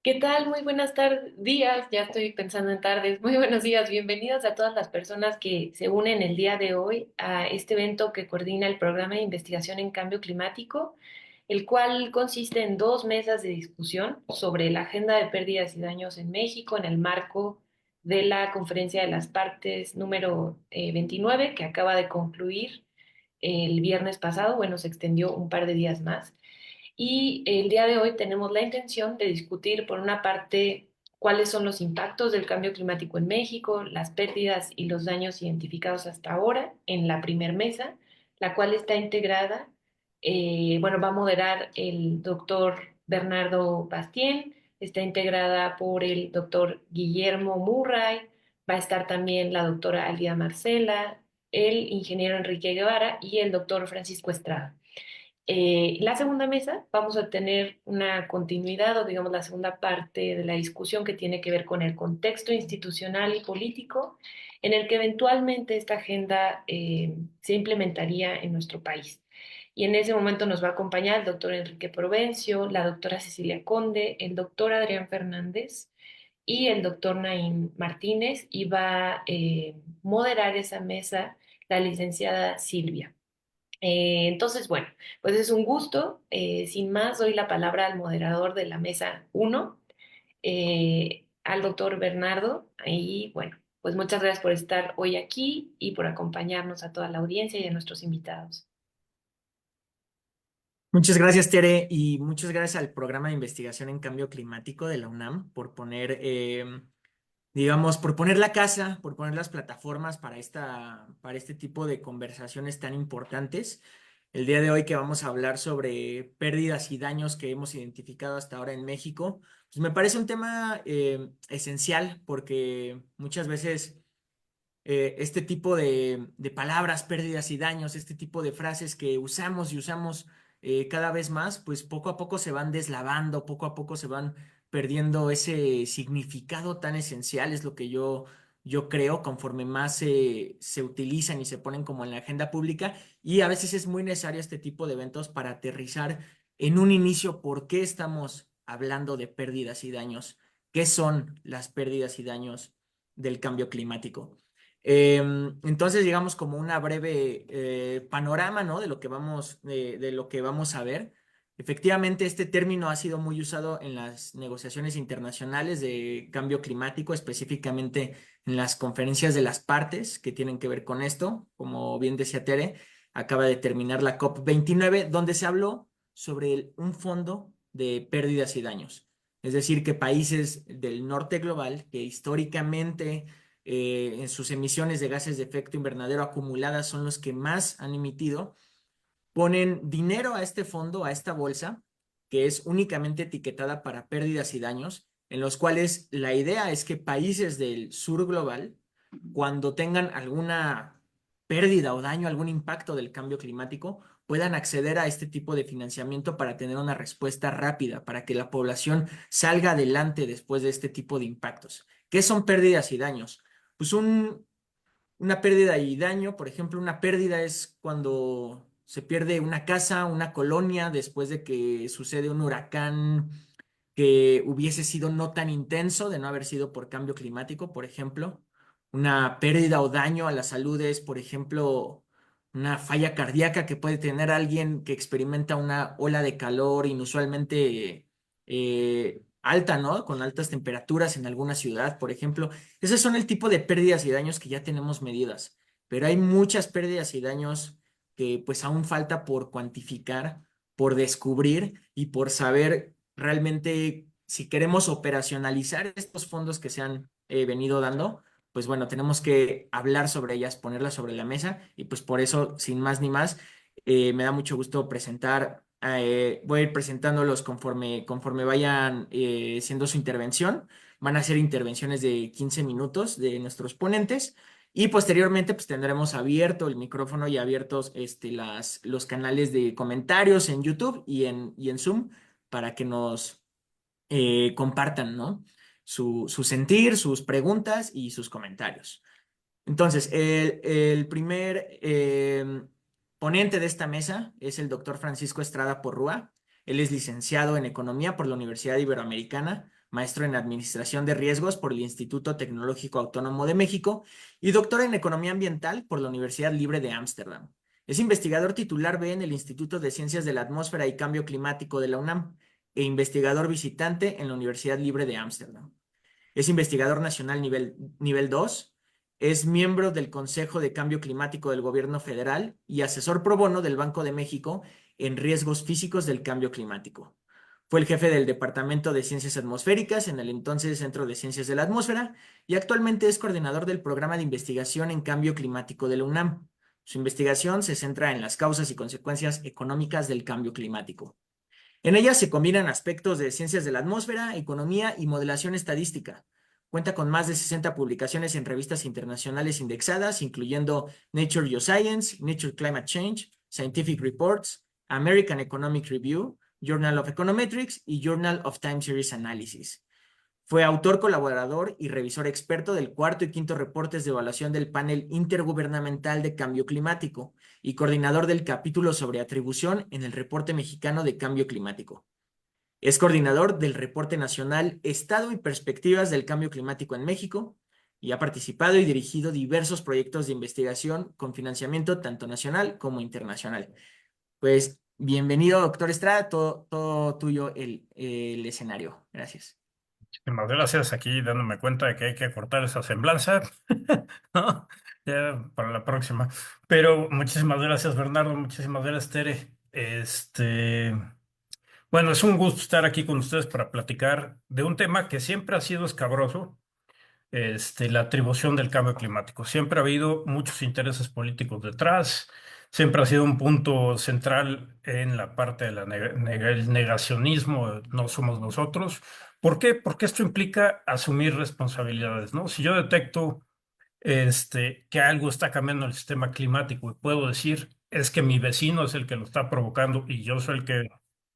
¿Qué tal? Muy buenas tardes, días, ya estoy pensando en tardes. Muy buenos días, bienvenidos a todas las personas que se unen el día de hoy a este evento que coordina el Programa de Investigación en Cambio Climático, el cual consiste en dos mesas de discusión sobre la agenda de pérdidas y daños en México en el marco de la Conferencia de las Partes número 29, que acaba de concluir el viernes pasado. Bueno, se extendió un par de días más. Y el día de hoy tenemos la intención de discutir, por una parte, cuáles son los impactos del cambio climático en México, las pérdidas y los daños identificados hasta ahora en la primer mesa, la cual está integrada, bueno, va a moderar el doctor Bernardo Bastien, está integrada por el doctor Guillermo Murray, va a estar también la doctora Alida Marcela, el ingeniero Enrique Guevara y el doctor Francisco Estrada. La segunda mesa vamos a tener una continuidad o digamos la segunda parte de la discusión que tiene que ver con el contexto institucional y político en el que eventualmente esta agenda se implementaría en nuestro país. Y en ese momento nos va a acompañar el doctor Enrique Provencio, la doctora Cecilia Conde, el doctor Adrián Fernández y el doctor Naim Martínez, y va a moderar esa mesa la licenciada Silvia. Entonces, bueno, pues es un gusto. Sin más, doy la palabra al moderador de la mesa uno, al doctor Bernardo. Y bueno, pues muchas gracias por estar hoy aquí y por acompañarnos a toda la audiencia y a nuestros invitados. Muchas gracias, Tere, y muchas gracias al programa de investigación en cambio climático de la UNAM por poner, digamos, por poner la casa, por poner las plataformas para este tipo de conversaciones tan importantes. El día de hoy que vamos a hablar sobre pérdidas y daños que hemos identificado hasta ahora en México, pues me parece un tema esencial porque muchas veces este tipo de palabras, pérdidas y daños, este tipo de frases que usamos y usamos cada vez más, pues poco a poco se van deslavando, poco a poco se van perdiendo ese significado tan esencial, es lo que yo creo, conforme más se utilizan y se ponen como en la agenda pública, y a veces es muy necesario este tipo de eventos para aterrizar en un inicio por qué estamos hablando de pérdidas y daños, qué son las pérdidas y daños del cambio climático. Entonces, digamos como una breve panorama, ¿no? De lo que vamos a ver. Efectivamente, este término ha sido muy usado en las negociaciones internacionales de cambio climático, específicamente en las conferencias de las partes que tienen que ver con esto. Como bien decía Tere, acaba de terminar la COP 29, donde se habló sobre un fondo de pérdidas y daños. Es decir, que países del norte global, que históricamente en sus emisiones de gases de efecto invernadero acumuladas son los que más han emitido, ponen dinero a este fondo, a esta bolsa, que es únicamente etiquetada para pérdidas y daños, en los cuales la idea es que países del sur global, cuando tengan alguna pérdida o daño, algún impacto del cambio climático, puedan acceder a este tipo de financiamiento para tener una respuesta rápida, para que la población salga adelante después de este tipo de impactos. ¿Qué son pérdidas y daños? Pues una pérdida y daño, por ejemplo, una pérdida es cuando se pierde una casa, una colonia, después de que sucede un huracán que hubiese sido no tan intenso, de no haber sido por cambio climático, por ejemplo. Una pérdida o daño a la salud es, por ejemplo, una falla cardíaca que puede tener alguien que experimenta una ola de calor inusualmente alta, ¿no? Con altas temperaturas en alguna ciudad, por ejemplo. Esos son el tipo de pérdidas y daños que ya tenemos medidas, pero hay muchas pérdidas y daños que pues aún falta por cuantificar, por descubrir y por saber realmente si queremos operacionalizar estos fondos que se han venido dando, pues bueno, tenemos que hablar sobre ellas, ponerlas sobre la mesa y pues por eso, sin más ni más, me da mucho gusto presentar, voy a ir presentándolos conforme vayan siendo su intervención. Van a ser intervenciones de 15 minutos de nuestros ponentes. Y posteriormente, pues tendremos abierto el micrófono y abiertos los canales de comentarios en YouTube y en Zoom para que nos compartan, ¿no? Su sentir, sus preguntas y sus comentarios. Entonces, el primer ponente de esta mesa es el doctor Francisco Estrada Porrúa. Él es licenciado en Economía por la Universidad Iberoamericana, maestro en Administración de Riesgos por el Instituto Tecnológico Autónomo de México y doctor en Economía Ambiental por la Universidad Libre de Ámsterdam. Es investigador titular B en el Instituto de Ciencias de la Atmósfera y Cambio Climático de la UNAM e investigador visitante en la Universidad Libre de Ámsterdam. Es investigador nacional nivel 2, es miembro del Consejo de Cambio Climático del Gobierno Federal y asesor pro bono del Banco de México en riesgos físicos del cambio climático. Fue el jefe del Departamento de Ciencias Atmosféricas en el entonces Centro de Ciencias de la Atmósfera y actualmente es coordinador del Programa de Investigación en Cambio Climático de la UNAM. Su investigación se centra en las causas y consecuencias económicas del cambio climático. En ella se combinan aspectos de ciencias de la atmósfera, economía y modelación estadística. Cuenta con más de 60 publicaciones en revistas internacionales indexadas, incluyendo Nature Geoscience, Nature Climate Change, Scientific Reports, American Economic Review, Journal of Econometrics y Journal of Time Series Analysis. Fue autor colaborador y revisor experto del cuarto y quinto reportes de evaluación del Panel Intergubernamental de Cambio Climático y coordinador del capítulo sobre atribución en el Reporte Mexicano de Cambio Climático. Es coordinador del Reporte Nacional Estado y Perspectivas del Cambio Climático en México y ha participado y dirigido diversos proyectos de investigación con financiamiento tanto nacional como internacional. Pues bienvenido, doctor Estrada, todo tuyo el escenario. Gracias. Muchísimas gracias, aquí dándome cuenta de que hay que cortar esa semblanza, ¿no? Ya para la próxima. Pero muchísimas gracias, Bernardo, muchísimas gracias, Tere. Bueno, es un gusto estar aquí con ustedes para platicar de un tema que siempre ha sido escabroso, la atribución del cambio climático. Siempre ha habido muchos intereses políticos detrás, siempre ha sido un punto central en la parte del negacionismo, no somos nosotros. ¿Por qué? Porque esto implica asumir responsabilidades, ¿no? Si yo detecto que algo está cambiando en el sistema climático y puedo decir, es que mi vecino es el que lo está provocando y yo soy el que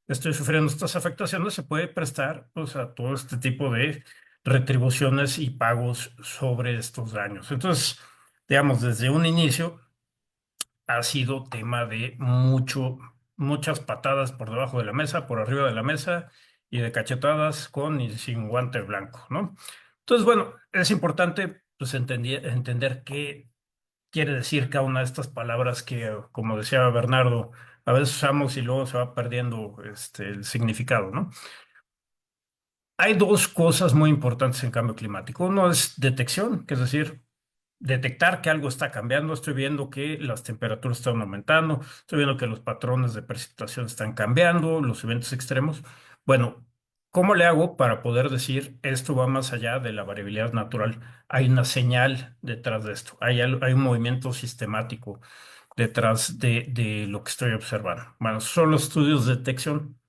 estoy sufriendo estas afectaciones, se puede prestar, pues, a todo este tipo de retribuciones y pagos sobre estos daños. Entonces, digamos, desde un inicio ha sido tema de muchas patadas por debajo de la mesa, por arriba de la mesa y de cachetadas con y sin guante blanco, ¿no? Entonces, bueno, es importante pues entender qué quiere decir cada una de estas palabras que, como decía Bernardo, a veces usamos y luego se va perdiendo el significado, ¿no? Hay dos cosas muy importantes en cambio climático. Uno es detección, que es decir, detectar que algo está cambiando. Estoy viendo que las temperaturas están aumentando, estoy viendo que los patrones de precipitación están cambiando, los eventos extremos. Bueno, ¿cómo le hago para poder decir esto va más allá de la variabilidad natural? Hay una señal detrás de esto, hay un movimiento sistemático detrás de lo que estoy observando. Bueno, son los estudios de detección.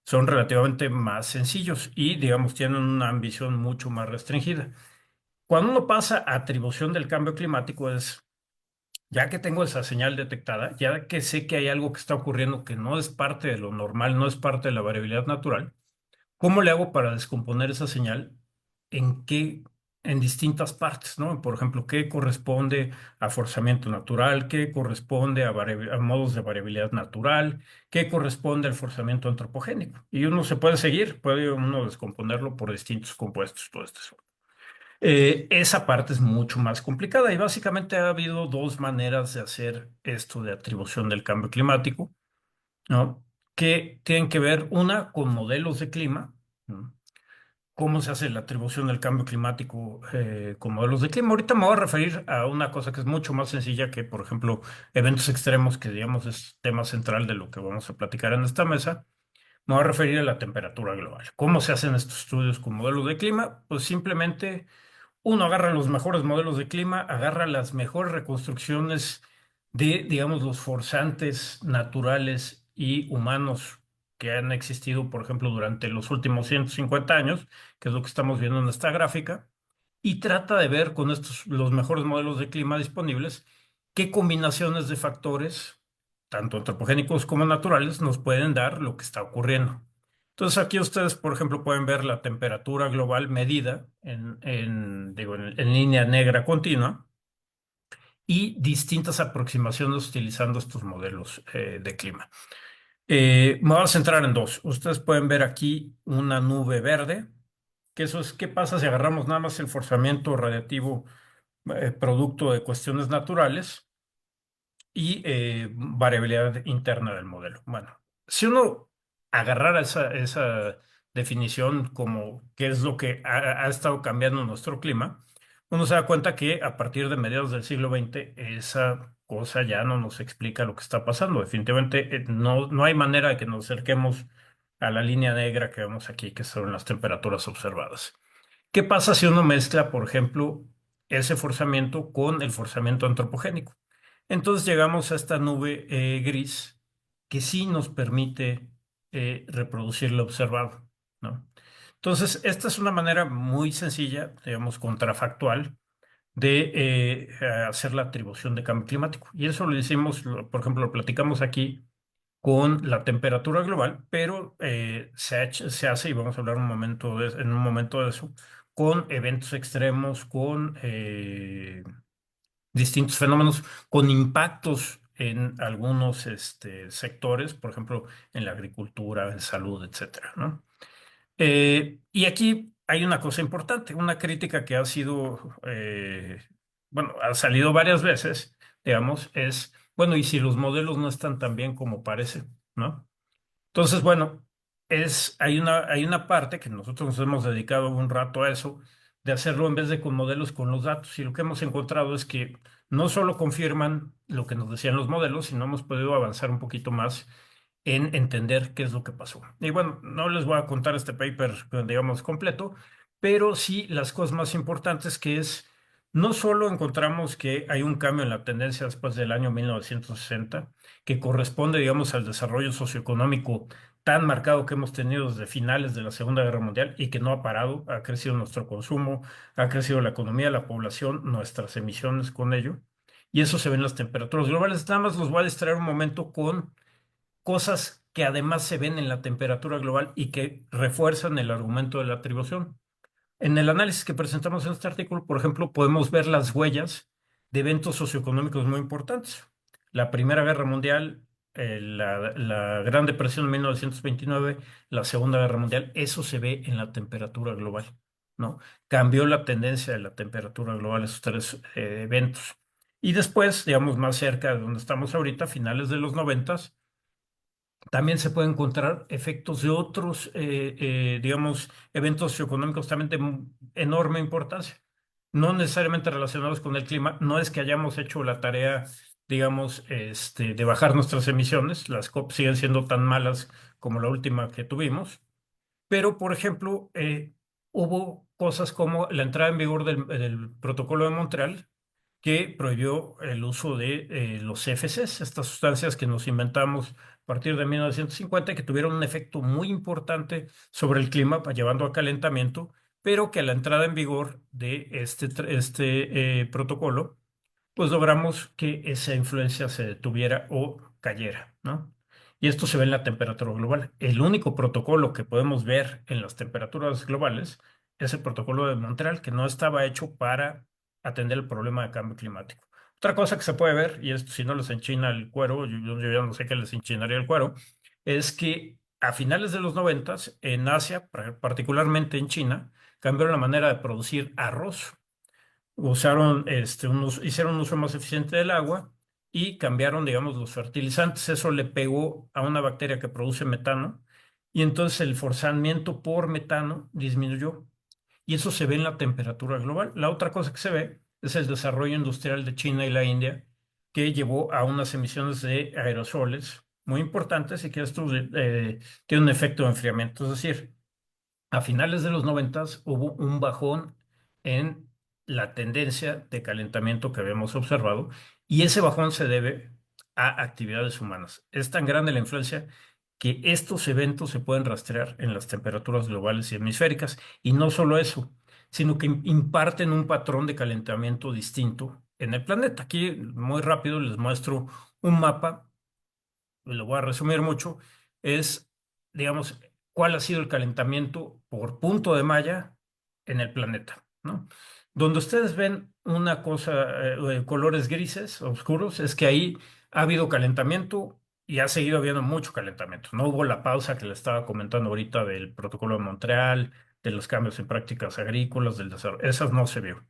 Son relativamente más sencillos y, digamos, tienen una ambición mucho más restringida. Cuando uno pasa a atribución del cambio climático es, ya que tengo esa señal detectada, ya que sé que hay algo que está ocurriendo que no es parte de lo normal, no es parte de la variabilidad natural, ¿cómo le hago para descomponer esa señal en qué, en distintas partes, ¿no? Por ejemplo, ¿qué corresponde a forzamiento natural? ¿Qué corresponde a modos de variabilidad natural? ¿Qué corresponde al forzamiento antropogénico? Y uno se puede seguir, puede uno descomponerlo por distintos compuestos, todo esto. Esa parte es mucho más complicada y básicamente ha habido dos maneras de hacer esto de atribución del cambio climático, ¿no? Que tienen que ver una con modelos de clima, ¿no? ¿Cómo se hace la atribución del cambio climático con modelos de clima? Ahorita me voy a referir a una cosa que es mucho más sencilla que, por ejemplo, eventos extremos, que digamos es tema central de lo que vamos a platicar en esta mesa. Me voy a referir a la temperatura global. ¿Cómo se hacen estos estudios con modelos de clima? Pues simplemente uno agarra los mejores modelos de clima, agarra las mejores reconstrucciones de, digamos, los forzantes naturales y humanos que han existido, por ejemplo, durante los últimos 150 años, que es lo que estamos viendo en esta gráfica, y trata de ver con estos, los mejores modelos de clima disponibles, qué combinaciones de factores, tanto antropogénicos como naturales, nos pueden dar lo que está ocurriendo. Entonces aquí ustedes, por ejemplo, pueden ver la temperatura global medida en línea negra continua y distintas aproximaciones utilizando estos modelos de clima. Me voy a centrar en dos. Ustedes pueden ver aquí una nube verde que eso es qué pasa si agarramos nada más el forzamiento radiativo producto de cuestiones naturales y variabilidad interna del modelo. Bueno, si uno agarrara esa definición como qué es lo que ha estado cambiando nuestro clima, uno se da cuenta que a partir de mediados del siglo XX esa cosa ya no nos explica lo que está pasando. Definitivamente no hay manera de que nos acerquemos a la línea negra que vemos aquí, que son las temperaturas observadas. ¿Qué pasa si uno mezcla, por ejemplo, ese forzamiento con el forzamiento antropogénico? Entonces llegamos a esta nube gris que sí nos permite reproducir lo observado, ¿no? Entonces, esta es una manera muy sencilla, digamos, contrafactual de hacer la atribución de cambio climático. Y eso lo hicimos, por ejemplo, lo platicamos aquí con la temperatura global, pero se hace, y vamos a hablar en un momento de eso, con eventos extremos, con distintos fenómenos, con impactos en algunos sectores, por ejemplo, en la agricultura, en salud, etcétera, ¿no? Y aquí hay una cosa importante, una crítica que ha sido, bueno, ha salido varias veces, digamos, es, bueno, ¿y si los modelos no están tan bien como parece, ¿no? Entonces, bueno, hay una parte que nosotros nos hemos dedicado un rato a eso, de hacerlo en vez de con modelos, con los datos. Y lo que hemos encontrado es que no solo confirman lo que nos decían los modelos, sino hemos podido avanzar un poquito más en entender qué es lo que pasó. Y bueno, no les voy a contar este paper, digamos, completo, pero sí las cosas más importantes que es, no solo encontramos que hay un cambio en la tendencia después del año 1960, que corresponde, digamos, al desarrollo socioeconómico tan marcado que hemos tenido desde finales de la Segunda Guerra Mundial y que no ha parado, ha crecido nuestro consumo, ha crecido la economía, la población, nuestras emisiones con ello, y eso se ve en las temperaturas globales. Nada más los voy a distraer un momento con cosas que además se ven en la temperatura global y que refuerzan el argumento de la atribución. En el análisis que presentamos en este artículo, por ejemplo, podemos ver las huellas de eventos socioeconómicos muy importantes. La Primera Guerra Mundial, la Gran Depresión de 1929, la Segunda Guerra Mundial, eso se ve en la temperatura global, ¿no? Cambió la tendencia de la temperatura global esos tres eventos. Y después, digamos, más cerca de donde estamos ahorita, finales de los noventas, también se pueden encontrar efectos de otros, digamos, eventos socioeconómicos también de enorme importancia, no necesariamente relacionados con el clima. No es que hayamos hecho la tarea, digamos, de bajar nuestras emisiones. Las COP siguen siendo tan malas como la última que tuvimos, pero, por ejemplo, hubo cosas como la entrada en vigor del Protocolo de Montreal, que prohibió el uso de los CFCs, estas sustancias que nos inventamos a partir de 1950, que tuvieron un efecto muy importante sobre el clima, llevando a calentamiento, pero que a la entrada en vigor de este protocolo, pues logramos que esa influencia se detuviera o cayera, ¿no? Y esto se ve en la temperatura global. El único protocolo que podemos ver en las temperaturas globales es el protocolo de Montreal, que no estaba hecho para atender el problema de cambio climático. Otra cosa que se puede ver, y esto si no les enchina el cuero, yo ya no sé qué les enchinaría el cuero, es que a finales de los noventas, en Asia, particularmente en China, cambiaron la manera de producir arroz. Hicieron un uso más eficiente del agua y cambiaron, digamos, los fertilizantes. Eso le pegó a una bacteria que produce metano y entonces el forzamiento por metano disminuyó. Y eso se ve en la temperatura global. La otra cosa que se ve es el desarrollo industrial de China y la India, que llevó a unas emisiones de aerosoles muy importantes y que esto tiene un efecto de enfriamiento. Es decir, a finales de los noventas hubo un bajón en la tendencia de calentamiento que habíamos observado y ese bajón se debe a actividades humanas. Es tan grande la influencia que estos eventos se pueden rastrear en las temperaturas globales y hemisféricas. Y no solo eso, sino que imparten un patrón de calentamiento distinto en el planeta. Aquí muy rápido les muestro un mapa, lo voy a resumir mucho, es, digamos, cuál ha sido el calentamiento por punto de malla en el planeta, ¿no? Donde ustedes ven una cosa, colores grises, oscuros, es que ahí ha habido calentamiento y ha seguido habiendo mucho calentamiento. No hubo la pausa que le estaba comentando ahorita del Protocolo de Montreal, de los cambios en prácticas agrícolas, del desarrollo. Esas no se vio.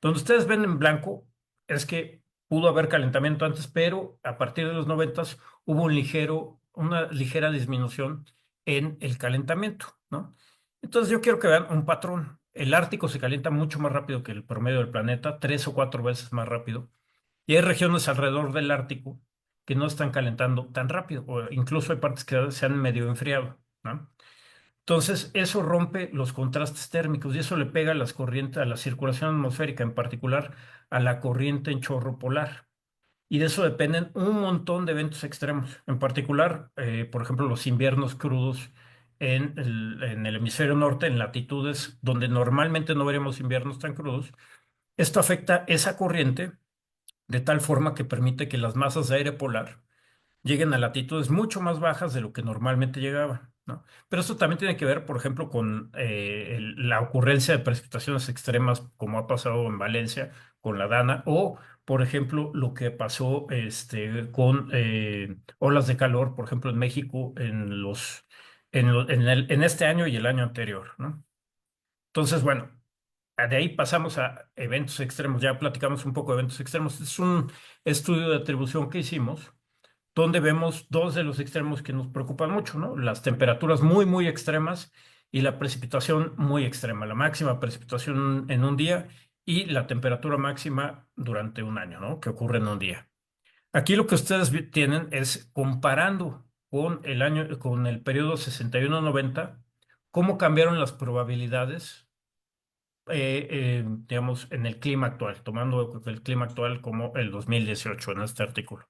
Donde ustedes ven en blanco es que pudo haber calentamiento antes, pero a partir de los 90 hubo una ligera disminución en el calentamiento, ¿no? Entonces yo quiero que vean un patrón. El Ártico se calienta mucho más rápido que el promedio del planeta, 3 o 4 veces más rápido. Y hay regiones alrededor del Ártico que no están calentando tan rápido, o incluso hay partes que se han medio enfriado, ¿no? Entonces, eso rompe los contrastes térmicos y eso le pega a las corrientes, a la circulación atmosférica, en particular a la corriente en chorro polar. Y de eso dependen un montón de eventos extremos, en particular, por ejemplo, los inviernos crudos en el hemisferio norte, en latitudes donde normalmente no veremos inviernos tan crudos. Esto afecta esa corriente de tal forma que permite que las masas de aire polar lleguen a latitudes mucho más bajas de lo que normalmente llegaban, ¿no? Pero esto también tiene que ver, por ejemplo, con la ocurrencia de precipitaciones extremas, como ha pasado en Valencia con la Dana, o, por ejemplo, lo que pasó con olas de calor, por ejemplo, en México en este año y el año anterior, ¿no? Entonces, bueno, de ahí pasamos a eventos extremos. Ya platicamos un poco de eventos extremos. Es un estudio de atribución que hicimos donde vemos dos de los extremos que nos preocupan mucho, ¿no? Las temperaturas muy, muy extremas y la precipitación muy extrema, la máxima precipitación en un día y la temperatura máxima durante un año, ¿no? Que ocurre en un día. Aquí lo que ustedes tienen es comparando con el periodo 61-90, cómo cambiaron las probabilidades, digamos, en el clima actual, tomando el clima actual como el 2018 en este artículo.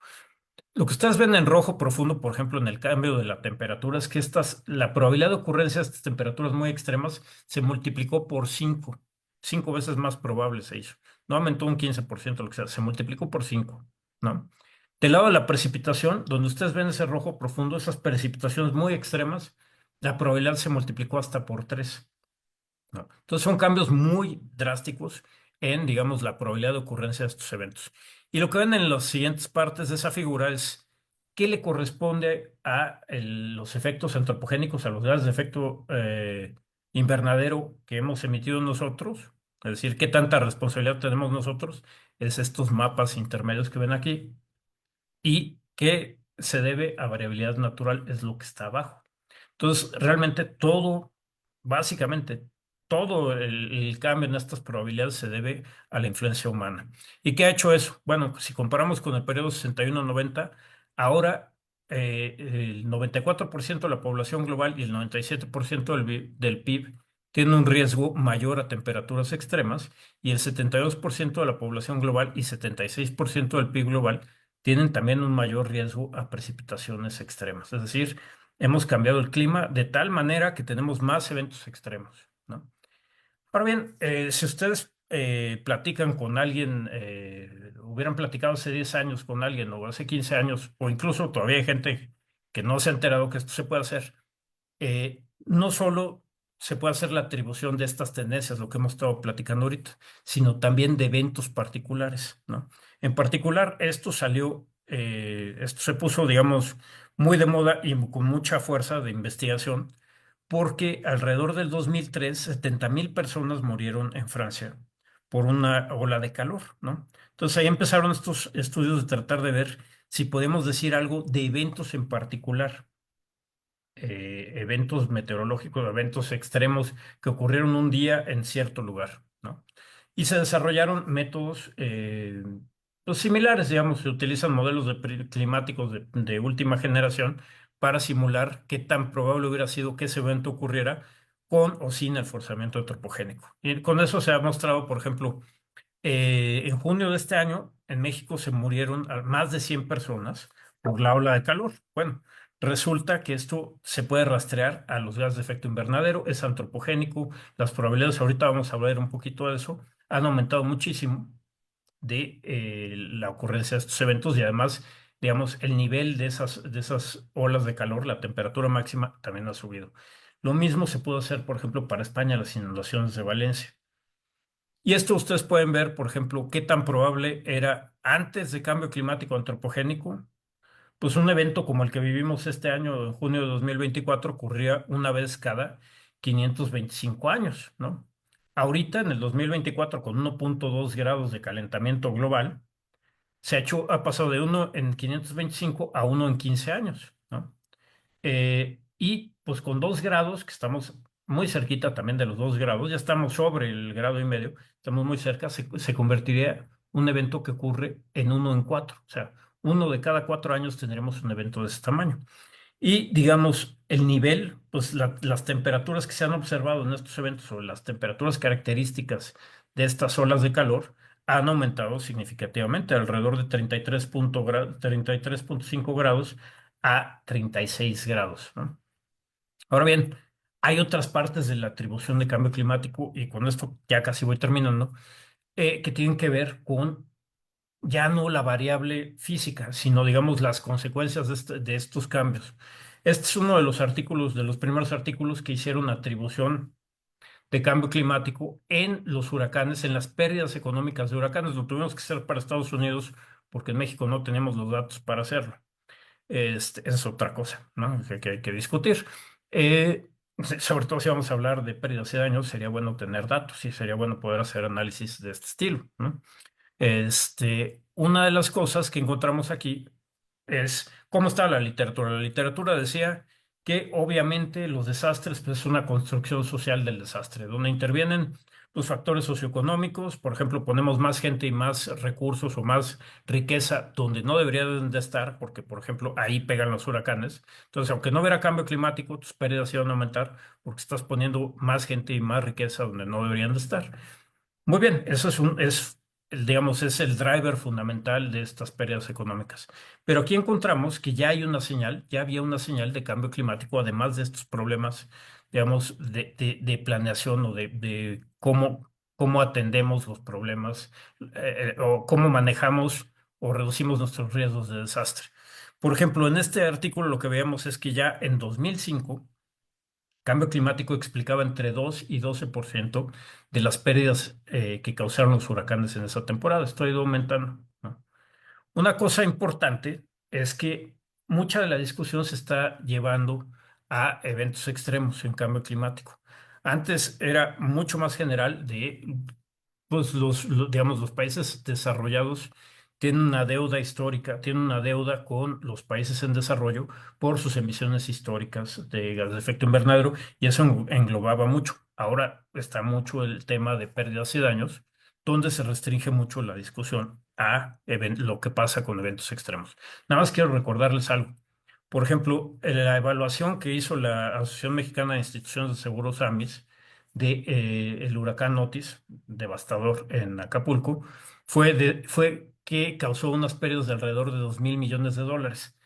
Lo que ustedes ven en rojo profundo, por ejemplo, en el cambio de la temperatura, es que la probabilidad de ocurrencia de estas temperaturas muy extremas se multiplicó por 5 veces más probable se hizo. No aumentó un 15%, lo que sea, se multiplicó por 5, ¿no? Del lado de la precipitación, donde ustedes ven ese rojo profundo, esas precipitaciones muy extremas, la probabilidad se multiplicó hasta por 3, ¿no? Entonces son cambios muy drásticos en, digamos, la probabilidad de ocurrencia de estos eventos. Y lo que ven en las siguientes partes de esa figura es qué le corresponde a los efectos antropogénicos, a los gases de efecto invernadero que hemos emitido nosotros, es decir, qué tanta responsabilidad tenemos nosotros, es estos mapas intermedios que ven aquí, y qué se debe a variabilidad natural, es lo que está abajo. Entonces, realmente básicamente todo el cambio en estas probabilidades se debe a la influencia humana. ¿Y qué ha hecho eso? Bueno, si comparamos con el periodo 61-90, ahora el 94% de la población global y el 97% del PIB tienen un riesgo mayor a temperaturas extremas y el 72% de la población global y 76% del PIB global tienen también un mayor riesgo a precipitaciones extremas. Es decir, hemos cambiado el clima de tal manera que tenemos más eventos extremos, ¿no? Ahora bien, si ustedes platican con alguien, hubieran platicado hace 10 años con alguien o hace 15 años, o incluso todavía hay gente que no se ha enterado que esto se puede hacer, no solo se puede hacer la atribución de estas tendencias, lo que hemos estado platicando ahorita, sino también de eventos particulares, ¿no? En particular, esto se puso, digamos, muy de moda y con mucha fuerza de investigación, porque alrededor del 2003, 70,000 personas murieron en Francia por una ola de calor, ¿no? Entonces ahí empezaron estos estudios de tratar de ver si podemos decir algo de eventos en particular, eventos meteorológicos, eventos extremos que ocurrieron un día en cierto lugar, ¿no? Y se desarrollaron métodos pues similares, digamos, se utilizan modelos climáticos de última generación para simular qué tan probable hubiera sido que ese evento ocurriera con o sin el forzamiento antropogénico. Y con eso se ha mostrado, por ejemplo, en junio de este año, en México se murieron más de 100 personas por la ola de calor. Bueno, resulta que esto se puede rastrear a los gases de efecto invernadero, es antropogénico, las probabilidades, ahorita vamos a ver un poquito de eso, han aumentado muchísimo de la ocurrencia de estos eventos y además, digamos, el nivel de esas olas de calor, la temperatura máxima también ha subido. Lo mismo se puede hacer, por ejemplo, para España, las inundaciones de Valencia. Y esto ustedes pueden ver, por ejemplo, qué tan probable era antes de cambio climático antropogénico. Pues un evento como el que vivimos este año, en junio de 2024, ocurría una vez cada 525 años, ¿no? Ahorita, en el 2024, con 1.2 grados de calentamiento global, ha pasado de uno en 525 a uno en 15 años, ¿no? Y pues con 2 grados, que estamos muy cerquita también de los 2 grados, ya estamos sobre el grado y medio, estamos muy cerca, se convertiría un evento que ocurre en uno en 4. O sea, uno de cada 4 años tendremos un evento de ese tamaño. Y digamos, el nivel, pues las temperaturas que se han observado en estos eventos o las temperaturas características de estas olas de calor han aumentado significativamente, alrededor de 33.5 grados a 36 grados, ¿no? Ahora bien, hay otras partes de la atribución de cambio climático, y con esto ya casi voy terminando, que tienen que ver con ya no la variable física, sino digamos las consecuencias de estos cambios. Este es uno de los artículos, de los primeros artículos que hicieron atribución de cambio climático en los huracanes, en las pérdidas económicas de huracanes. Lo tuvimos que hacer para Estados Unidos porque en México no tenemos los datos para hacerlo. Esa es otra cosa, ¿no? Que hay que discutir. Sobre todo si vamos a hablar de pérdidas y daños, sería bueno tener datos y sería bueno poder hacer análisis de este estilo, ¿no? Una de las cosas que encontramos aquí es cómo está la literatura. La literatura decía que obviamente los desastres pues, es una construcción social del desastre, donde intervienen los factores socioeconómicos. Por ejemplo, ponemos más gente y más recursos o más riqueza donde no deberían de estar, porque, por ejemplo, ahí pegan los huracanes. Entonces, aunque no hubiera cambio climático, tus pérdidas iban a aumentar porque estás poniendo más gente y más riqueza donde no deberían de estar. Muy bien, eso digamos, es el driver fundamental de estas pérdidas económicas. Pero aquí encontramos que ya hay una señal, ya había una señal de cambio climático, además de estos problemas, digamos, de planeación o de cómo atendemos los problemas, o cómo manejamos o reducimos nuestros riesgos de desastre. Por ejemplo, en este artículo lo que veamos es que ya en 2005 cambio climático explicaba entre 2 y 12% de las pérdidas que causaron los huracanes en esa temporada. Esto ha ido aumentando, ¿no? Una cosa importante es que mucha de la discusión se está llevando a eventos extremos en cambio climático. Antes era mucho más general pues digamos, los países desarrollados tienen una deuda histórica, tienen una deuda con los países en desarrollo por sus emisiones históricas de gas de efecto invernadero, y eso englobaba mucho. Ahora está mucho el tema de pérdidas y daños, donde se restringe mucho la discusión a lo que pasa con eventos extremos. Nada más quiero recordarles algo. Por ejemplo, en la evaluación que hizo la Asociación Mexicana de Instituciones de Seguros AMIS de el huracán Otis, devastador en Acapulco, fue que causó unas pérdidas de alrededor de 2.000 millones de dólares.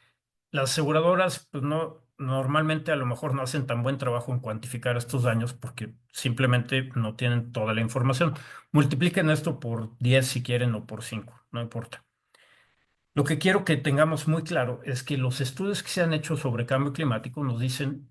Las aseguradoras, pues no, normalmente a lo mejor no hacen tan buen trabajo en cuantificar estos daños porque simplemente no tienen toda la información. Multipliquen esto por 10 si quieren o por 5, no importa. Lo que quiero que tengamos muy claro es que los estudios que se han hecho sobre cambio climático nos dicen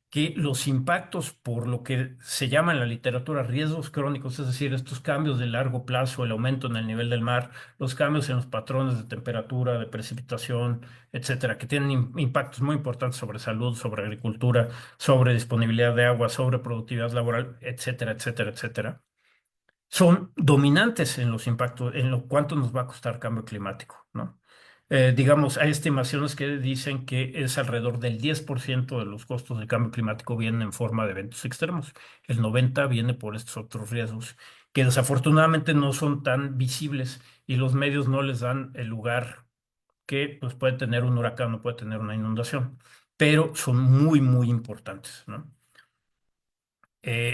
que los impactos por lo que se llama en la literatura riesgos crónicos, es decir, estos cambios de largo plazo, el aumento en el nivel del mar, los cambios en los patrones de temperatura, de precipitación, etcétera, que tienen impactos muy importantes sobre salud, sobre agricultura, sobre disponibilidad de agua, sobre productividad laboral, etcétera, etcétera, etcétera, son dominantes en los impactos, en lo cuánto nos va a costar cambio climático, ¿no? Digamos, hay estimaciones que dicen que es alrededor del 10% de los costos del cambio climático vienen en forma de eventos extremos. El 90% viene por estos otros riesgos que desafortunadamente no son tan visibles y los medios no les dan el lugar que pues, puede tener un huracán o puede tener una inundación, pero son muy, muy importantes, ¿no?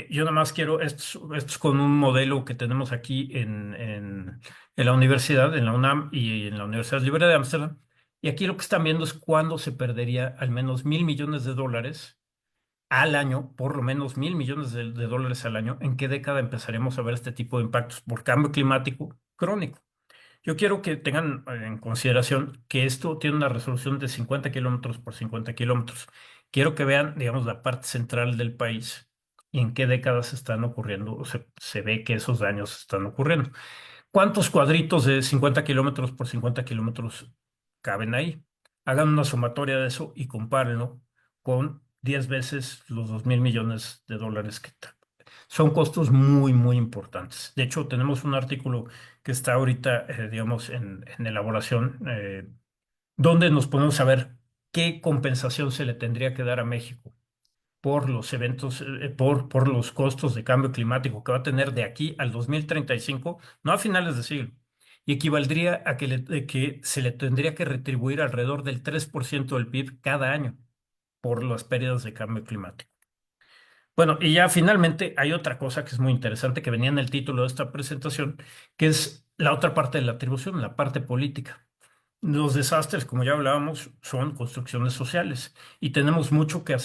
Yo nada más quiero, esto es con un modelo que tenemos aquí en la universidad, en la UNAM y en la Universidad Libre de Ámsterdam. Y aquí lo que están viendo es cuándo se perdería al menos 1.000 millones de dólares al año, por lo menos 1.000 millones de dólares al año, en qué década empezaremos a ver este tipo de impactos por cambio climático crónico. Yo quiero que tengan en consideración que esto tiene una resolución de 50 kilómetros por 50 kilómetros. Quiero que vean, digamos, la parte central del país y en qué décadas están ocurriendo, o se ve que esos daños están ocurriendo. ¿Cuántos cuadritos de 50 kilómetros por 50 kilómetros caben ahí? Hagan una sumatoria de eso y compárenlo con 10 veces los 2.000 millones de dólares son costos muy, muy importantes. De hecho, tenemos un artículo que está ahorita, digamos, en elaboración, donde nos ponemos a ver qué compensación se le tendría que dar a México por los eventos, por los costos de cambio climático que va a tener de aquí al 2035, no a finales de siglo. Y equivaldría a que se le tendría que retribuir alrededor del 3% del PIB cada año por las pérdidas de cambio climático. Bueno, y ya finalmente hay otra cosa que es muy interesante que venía en el título de esta presentación, que es la otra parte de la atribución, la parte política. Los desastres, como ya hablábamos, son construcciones sociales y tenemos mucho que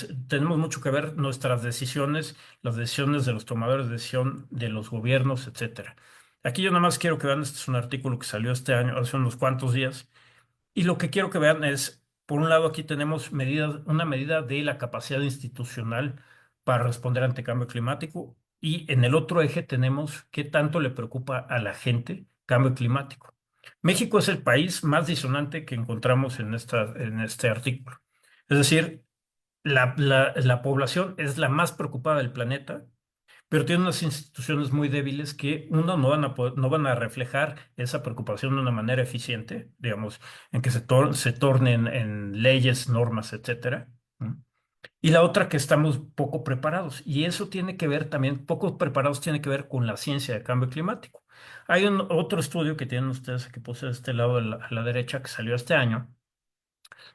ver nuestras decisiones, las decisiones de los tomadores de decisión, de los gobiernos, etcétera. Aquí yo nada más quiero que vean, este es un artículo que salió este año, hace unos cuantos días, y lo que quiero que vean es, por un lado, aquí tenemos una medida de la capacidad institucional para responder ante cambio climático, y en el otro eje tenemos qué tanto le preocupa a la gente cambio climático. México es el país más disonante que encontramos en este artículo. Es decir, la población es la más preocupada del planeta, pero tiene unas instituciones muy débiles que, uno, no van a reflejar esa preocupación de una manera eficiente, digamos, en que se tornen en leyes, normas, etcétera. ¿No? Y la otra, que estamos poco preparados. Y eso tiene que ver también, poco preparados tiene que ver con la ciencia de cambio climático. Hay otro estudio que tienen ustedes, que puse de este lado a la derecha, que salió este año,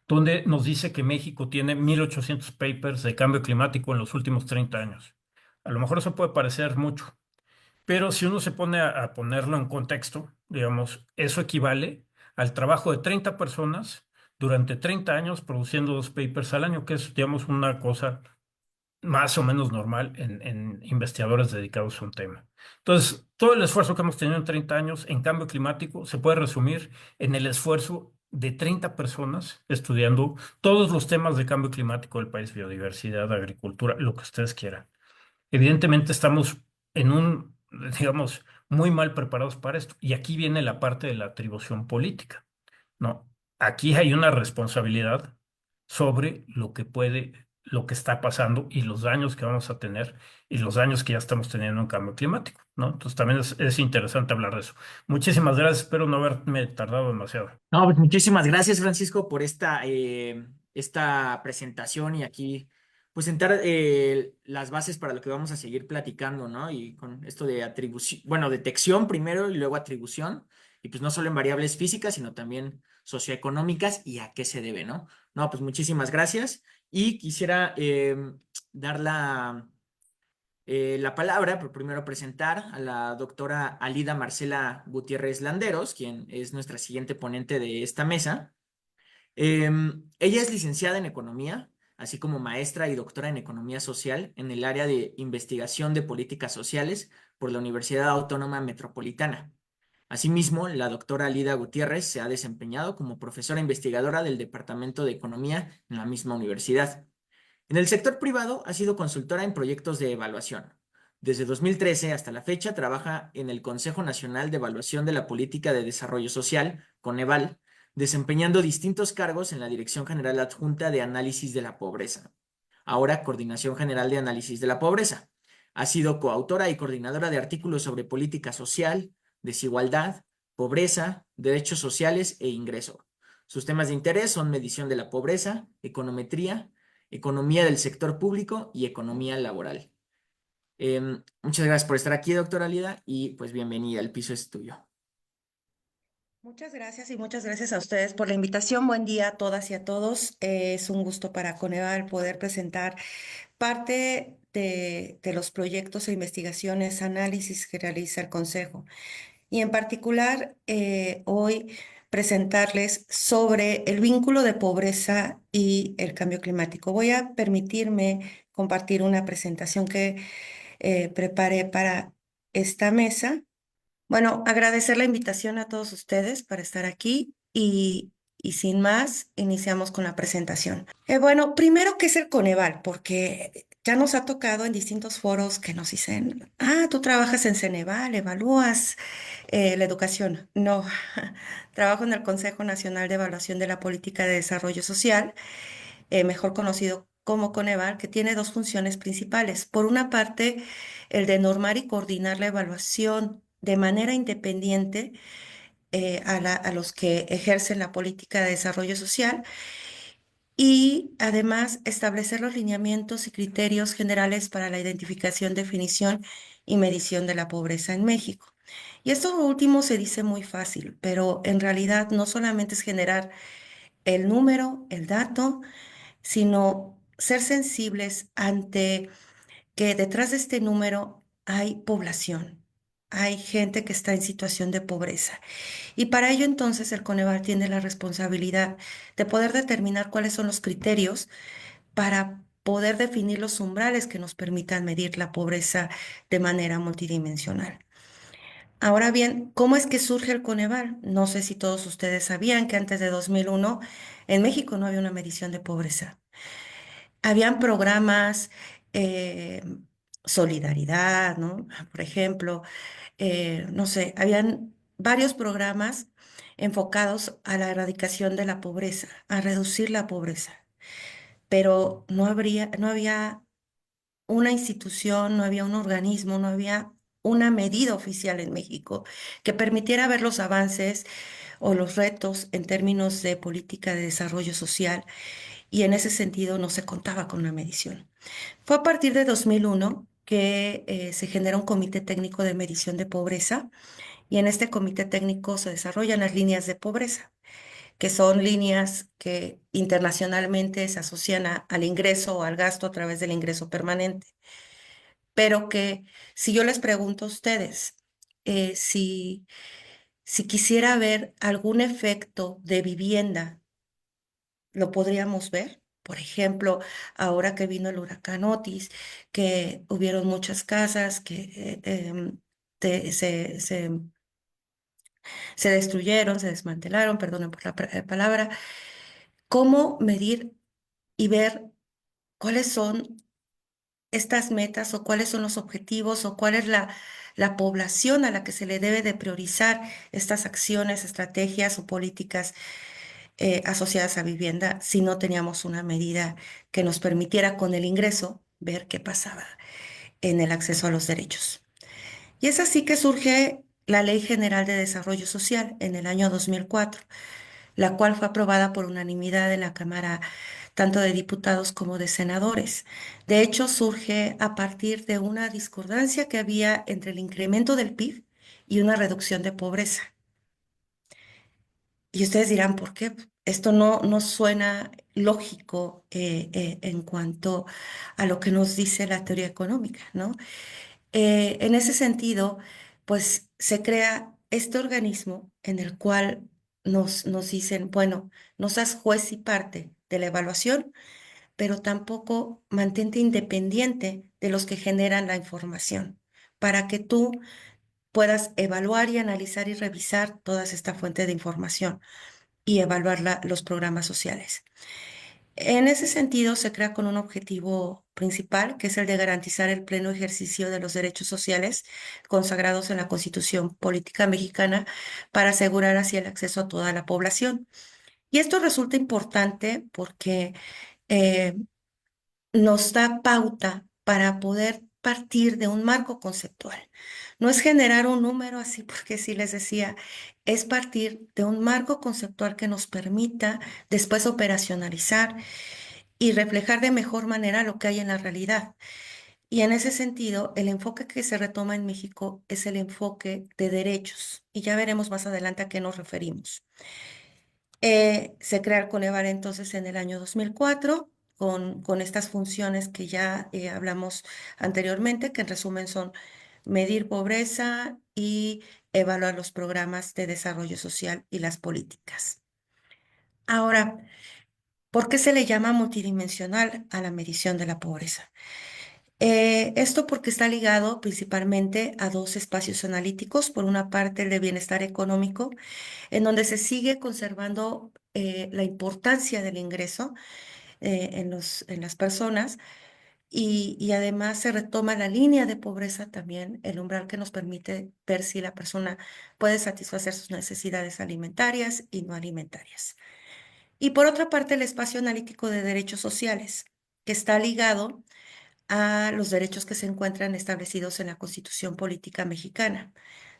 donde nos dice que México tiene 1.800 papers de cambio climático en los últimos 30 años. A lo mejor eso puede parecer mucho, pero si uno se pone a ponerlo en contexto, digamos, eso equivale al trabajo de 30 personas durante 30 años produciendo 2 papers al año, que es, digamos, una cosa más o menos normal en investigadores dedicados a un tema. Entonces, todo el esfuerzo que hemos tenido en 30 años en cambio climático se puede resumir en el esfuerzo de 30 personas estudiando todos los temas de cambio climático del país: biodiversidad, agricultura, lo que ustedes quieran. Evidentemente estamos digamos, muy mal preparados para esto. Y aquí viene la parte de la atribución política, ¿no? Aquí hay una responsabilidad sobre lo que está pasando y los daños que vamos a tener y los daños que ya estamos teniendo en cambio climático, ¿no? Entonces también es interesante hablar de eso. Muchísimas gracias, espero no haberme tardado demasiado. No, pues muchísimas gracias, Francisco, por esta presentación y aquí, pues sentar las bases para lo que vamos a seguir platicando, ¿no? Y con esto de atribución, bueno, detección primero y luego atribución, y pues no solo en variables físicas, sino también socioeconómicas y a qué se debe, ¿no? No, pues muchísimas gracias y quisiera dar la palabra, por primero presentar a la doctora Alida Marcela Gutiérrez Landeros, quien es nuestra siguiente ponente de esta mesa. Ella es licenciada en Economía, así como maestra y doctora en Economía Social en el área de Investigación de Políticas Sociales por la Universidad Autónoma Metropolitana. Asimismo, la doctora Alida Gutiérrez se ha desempeñado como profesora investigadora del Departamento de Economía en la misma universidad. En el sector privado ha sido consultora en proyectos de evaluación. Desde 2013 hasta la fecha trabaja en el Consejo Nacional de Evaluación de la Política de Desarrollo Social, Coneval, desempeñando distintos cargos en la Dirección General Adjunta de Análisis de la Pobreza, ahora Coordinación General de Análisis de la Pobreza. Ha sido coautora y coordinadora de artículos sobre política social, desigualdad, pobreza, derechos sociales e ingreso. Sus temas de interés son medición de la pobreza, econometría, economía del sector público y economía laboral. Muchas gracias por estar aquí, doctora Lida, y pues bienvenida, el piso es tuyo. Muchas gracias y muchas gracias a ustedes por la invitación. Buen día a todas y a todos. Es un gusto para Coneval poder presentar parte de los proyectos e investigaciones, análisis que realiza el Consejo. Y en particular, hoy presentarles sobre el vínculo de pobreza y el cambio climático. Voy a permitirme compartir una presentación que preparé para esta mesa. Bueno, agradecer la invitación a todos ustedes para estar aquí y sin más, iniciamos con la presentación. Bueno, primero, ¿qué es el Coneval? Porque ya nos ha tocado en distintos foros que nos dicen, tú trabajas en Ceneval, evalúas la educación. No, trabajo en el Consejo Nacional de Evaluación de la Política de Desarrollo Social, mejor conocido como Coneval, que tiene dos funciones principales. Por una parte, el de normar y coordinar la evaluación de manera independiente a los que ejercen la política de desarrollo social y además establecer los lineamientos y criterios generales para la identificación, definición y medición de la pobreza en México. Y esto último se dice muy fácil, pero en realidad no solamente es generar el número, el dato, sino ser sensibles ante que detrás de este número hay población, hay gente que está en situación de pobreza. Y para ello entonces el Coneval tiene la responsabilidad de poder determinar cuáles son los criterios para poder definir los umbrales que nos permitan medir la pobreza de manera multidimensional. Ahora bien, ¿cómo es que surge el Coneval? No sé si todos ustedes sabían que antes de 2001 en México no había una medición de pobreza. Habían programas, eh, solidaridad, ¿no? Por ejemplo, no sé, habían varios programas enfocados a la erradicación de la pobreza, a reducir la pobreza, pero no había una institución, no había un organismo, no había una medida oficial en México que permitiera ver los avances o los retos en términos de política de desarrollo social y en ese sentido no se contaba con una medición. Fue a partir de 2001 que se genera un comité técnico de medición de pobreza y en este comité técnico se desarrollan las líneas de pobreza, que son líneas que internacionalmente se asocian al ingreso o al gasto a través del ingreso permanente, pero que si yo les pregunto a ustedes si quisiera ver algún efecto de vivienda, ¿lo podríamos ver? Por ejemplo, ahora que vino el huracán Otis, que hubieron muchas casas que te- se, se se destruyeron, se desmantelaron, perdonen por la palabra. ¿Cómo medir y ver cuáles son estas metas o cuáles son los objetivos o cuál es la población a la que se le debe de priorizar estas acciones, estrategias o políticas asociadas a vivienda si no teníamos una medida que nos permitiera con el ingreso ver qué pasaba en el acceso a los derechos? Y es así que surge la Ley General de Desarrollo Social en el año 2004, la cual fue aprobada por unanimidad en la Cámara tanto de diputados como de senadores. De hecho, surge a partir de una discordancia que había entre el incremento del PIB y una reducción de pobreza. Y ustedes dirán, ¿por qué? Esto no suena lógico en cuanto a lo que nos dice la teoría económica, ¿no? En ese sentido, pues se crea este organismo en el cual nos dicen, bueno, no seas juez y parte de la evaluación, pero tampoco mantente independiente de los que generan la información, para que tú puedas evaluar y analizar y revisar todas esta fuente de información y evaluar los programas sociales. En ese sentido, se crea con un objetivo principal, que es el de garantizar el pleno ejercicio de los derechos sociales consagrados en la Constitución Política Mexicana para asegurar así el acceso a toda la población. Y esto resulta importante porque eh, nos da pauta para poder partir de un marco conceptual. No es generar un número así, porque sí les decía, es partir de un marco conceptual que nos permita después operacionalizar y reflejar de mejor manera lo que hay en la realidad. Y en ese sentido, el enfoque que se retoma en México es el enfoque de derechos. Y ya veremos más adelante a qué nos referimos. Se crea el Coneval entonces en el año 2004 con estas funciones que ya hablamos anteriormente, que en resumen son medir pobreza y evaluar los programas de desarrollo social y las políticas. Ahora, ¿por qué se le llama multidimensional a la medición de la pobreza? Esto porque está ligado principalmente a dos espacios analíticos. Por una parte, el de bienestar económico, en donde se sigue conservando la importancia del ingreso en las personas y además se retoma la línea de pobreza también, el umbral que nos permite ver si la persona puede satisfacer sus necesidades alimentarias y no alimentarias. Y por otra parte, el espacio analítico de derechos sociales, que está ligado a los derechos que se encuentran establecidos en la Constitución Política Mexicana: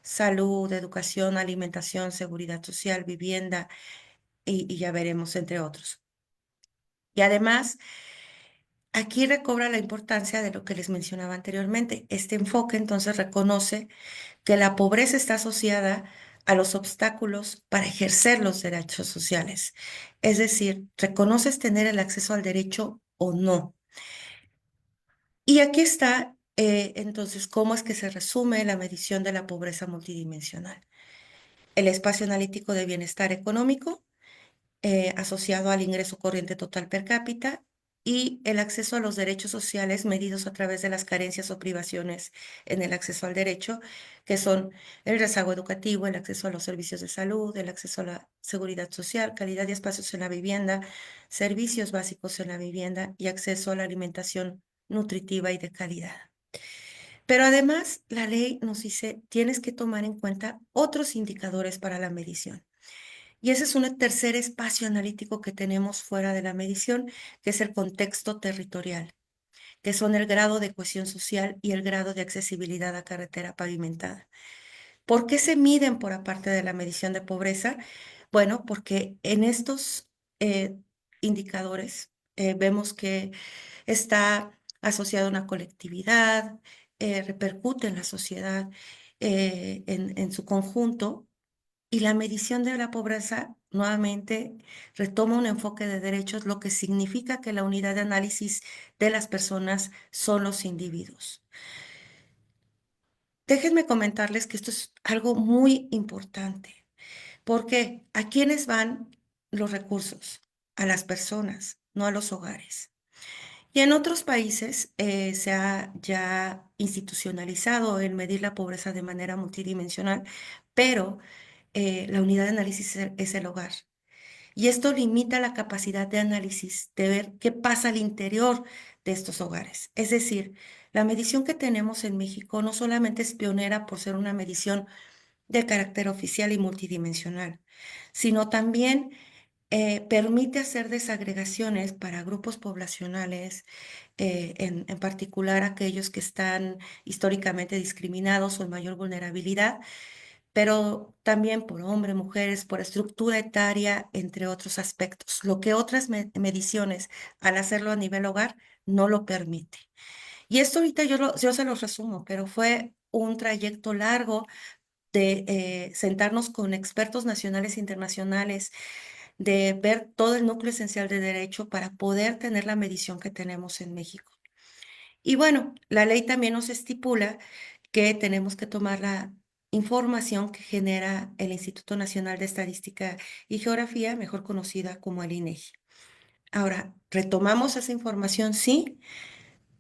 salud, educación, alimentación, seguridad social, vivienda y ya veremos, entre otros. Y además, aquí recobra la importancia de lo que les mencionaba anteriormente. Este enfoque entonces reconoce que la pobreza está asociada a los obstáculos para ejercer los derechos sociales. Es decir, reconoces tener el acceso al derecho o no. Y aquí está, entonces, cómo es que se resume la medición de la pobreza multidimensional. El espacio analítico de bienestar económico, asociado al ingreso corriente total per cápita, y el acceso a los derechos sociales medidos a través de las carencias o privaciones en el acceso al derecho, que son el rezago educativo, el acceso a los servicios de salud, el acceso a la seguridad social, calidad de espacios en la vivienda, servicios básicos en la vivienda y acceso a la alimentación nutritiva y de calidad. Pero además, la ley nos dice, tienes que tomar en cuenta otros indicadores para la medición. Y ese es un tercer espacio analítico que tenemos fuera de la medición, que es el contexto territorial, que son el grado de cohesión social y el grado de accesibilidad a carretera pavimentada. ¿Por qué se miden por aparte de la medición de pobreza? Bueno, porque en estos indicadores vemos que está asociado a una colectividad, repercute en la sociedad en su conjunto, y la medición de la pobreza nuevamente retoma un enfoque de derechos, lo que significa que la unidad de análisis de las personas son los individuos. Déjenme comentarles que esto es algo muy importante, porque ¿a quiénes van los recursos? A las personas, no a los hogares. Y en otros países se ha ya institucionalizado el medir la pobreza de manera multidimensional, pero la unidad de análisis es el hogar. Y esto limita la capacidad de análisis, de ver qué pasa al interior de estos hogares. Es decir, la medición que tenemos en México no solamente es pionera por ser una medición de carácter oficial y multidimensional, sino también permite hacer desagregaciones para grupos poblacionales, en particular aquellos que están históricamente discriminados o en mayor vulnerabilidad, pero también por hombres, mujeres, por estructura etaria, entre otros aspectos, lo que otras mediciones, al hacerlo a nivel hogar, no lo permite. Y esto ahorita yo se los resumo, pero fue un trayecto largo de sentarnos con expertos nacionales e internacionales, de ver todo el núcleo esencial de derecho para poder tener la medición que tenemos en México. Y bueno, la ley también nos estipula que tenemos que tomar la información que genera el Instituto Nacional de Estadística y Geografía, mejor conocida como el INEGI. Ahora, retomamos esa información, sí,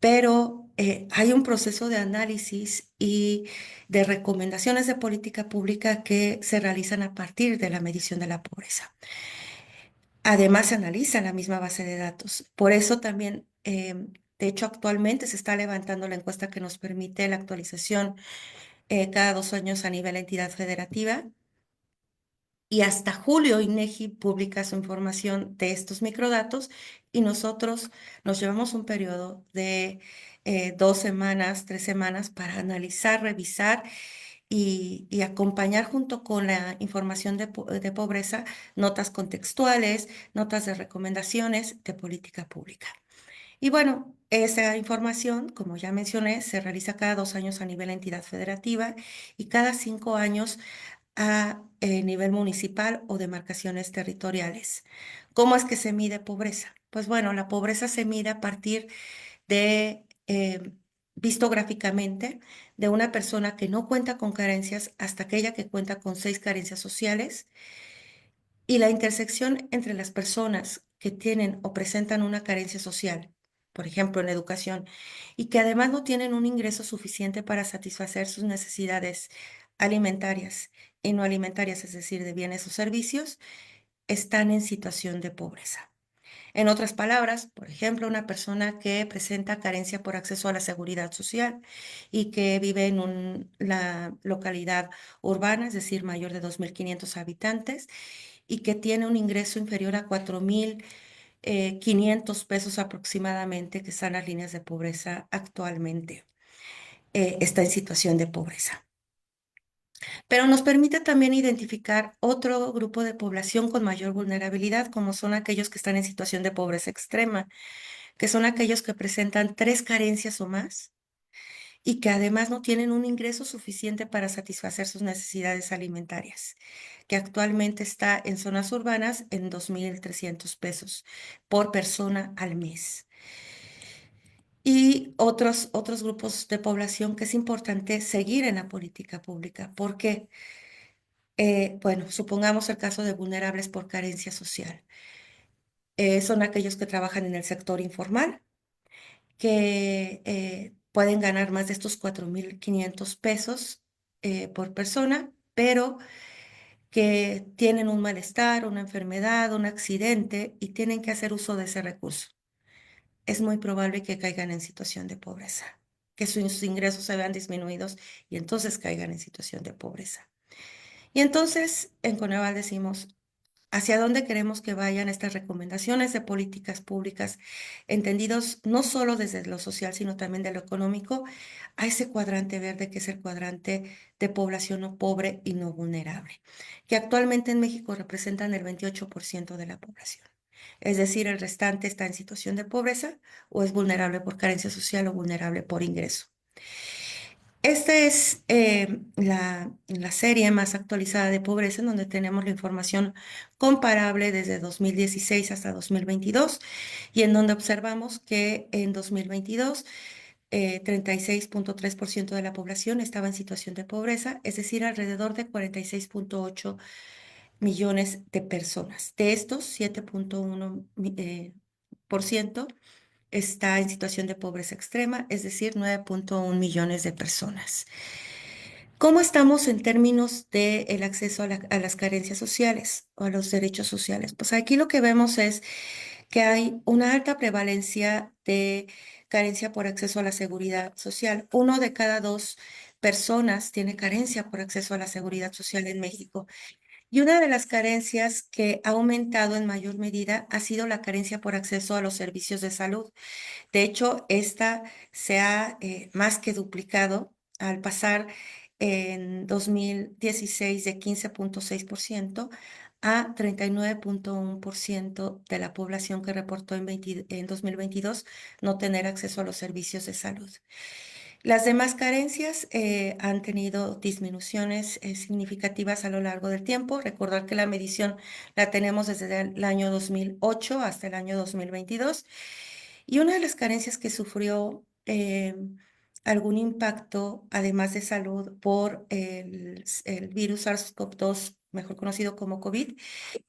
pero hay un proceso de análisis y de recomendaciones de política pública que se realizan a partir de la medición de la pobreza. Además, se analiza la misma base de datos. Por eso también, de hecho, actualmente se está levantando la encuesta que nos permite la actualización cada 2 años a nivel entidad federativa. Y hasta julio INEGI publica su información de estos microdatos y nosotros nos llevamos un periodo de 2 semanas, 3 semanas para analizar, revisar y acompañar junto con la información de pobreza, notas contextuales, notas de recomendaciones de política pública. Y bueno, esa información, como ya mencioné, se realiza cada 2 años a nivel entidad federativa y cada 5 años a nivel municipal o demarcaciones territoriales. ¿Cómo es que se mide pobreza? Pues bueno, la pobreza se mide a partir de, visto gráficamente, de una persona que no cuenta con carencias hasta aquella que cuenta con 6 carencias sociales, y la intersección entre las personas que tienen o presentan una carencia social, por ejemplo, en la educación, y que además no tienen un ingreso suficiente para satisfacer sus necesidades alimentarias y no alimentarias, es decir, de bienes o servicios, están en situación de pobreza. En otras palabras, por ejemplo, una persona que presenta carencia por acceso a la seguridad social y que vive en la localidad urbana, es decir, mayor de 2.500 habitantes, y que tiene un ingreso inferior a 4.000 500 pesos aproximadamente, que están las líneas de pobreza actualmente, está en situación de pobreza. Pero nos permite también identificar otro grupo de población con mayor vulnerabilidad, como son aquellos que están en situación de pobreza extrema, que son aquellos que presentan 3 carencias o más y que además no tienen un ingreso suficiente para satisfacer sus necesidades alimentarias, que actualmente está en zonas urbanas en 2,300 pesos por persona al mes. Y otros grupos de población que es importante seguir en la política pública. ¿Por qué? Bueno, supongamos el caso de vulnerables por carencia social. Son aquellos que trabajan en el sector informal, que pueden ganar más de estos 4,500 pesos por persona, pero que tienen un malestar, una enfermedad, un accidente y tienen que hacer uso de ese recurso. Es muy probable que caigan en situación de pobreza, que sus ingresos se vean disminuidos y entonces caigan en situación de pobreza. Y entonces en Coneval decimos, ¿hacia dónde queremos que vayan estas recomendaciones de políticas públicas, entendidos no solo desde lo social, sino también de lo económico, a ese cuadrante verde que es el cuadrante de población no pobre y no vulnerable, que actualmente en México representan el 28% de la población? Es decir, el restante está en situación de pobreza o es vulnerable por carencia social o vulnerable por ingreso. Esta es la serie más actualizada de pobreza, en donde tenemos la información comparable desde 2016 hasta 2022 y en donde observamos que en 2022 36,3% de la población estaba en situación de pobreza, es decir, alrededor de 46,8 millones de personas. De estos, 7,1 por ciento está en situación de pobreza extrema, es decir, 9,1 millones de personas. ¿Cómo estamos en términos del acceso a las carencias sociales o a los derechos sociales? Pues aquí lo que vemos es que hay una alta prevalencia de carencia por acceso a la seguridad social. 1 de cada 2 personas tiene carencia por acceso a la seguridad social en México. Y una de las carencias que ha aumentado en mayor medida ha sido la carencia por acceso a los servicios de salud. De hecho, esta se ha más que duplicado al pasar en 2016 de 15,6% a 39,1% de la población que reportó en 2022 no tener acceso a los servicios de salud. Las demás carencias han tenido disminuciones significativas a lo largo del tiempo. Recordar que la medición la tenemos desde el año 2008 hasta el año 2022. Y una de las carencias que sufrió algún impacto, además de salud, por el virus SARS-CoV-2, mejor conocido como COVID,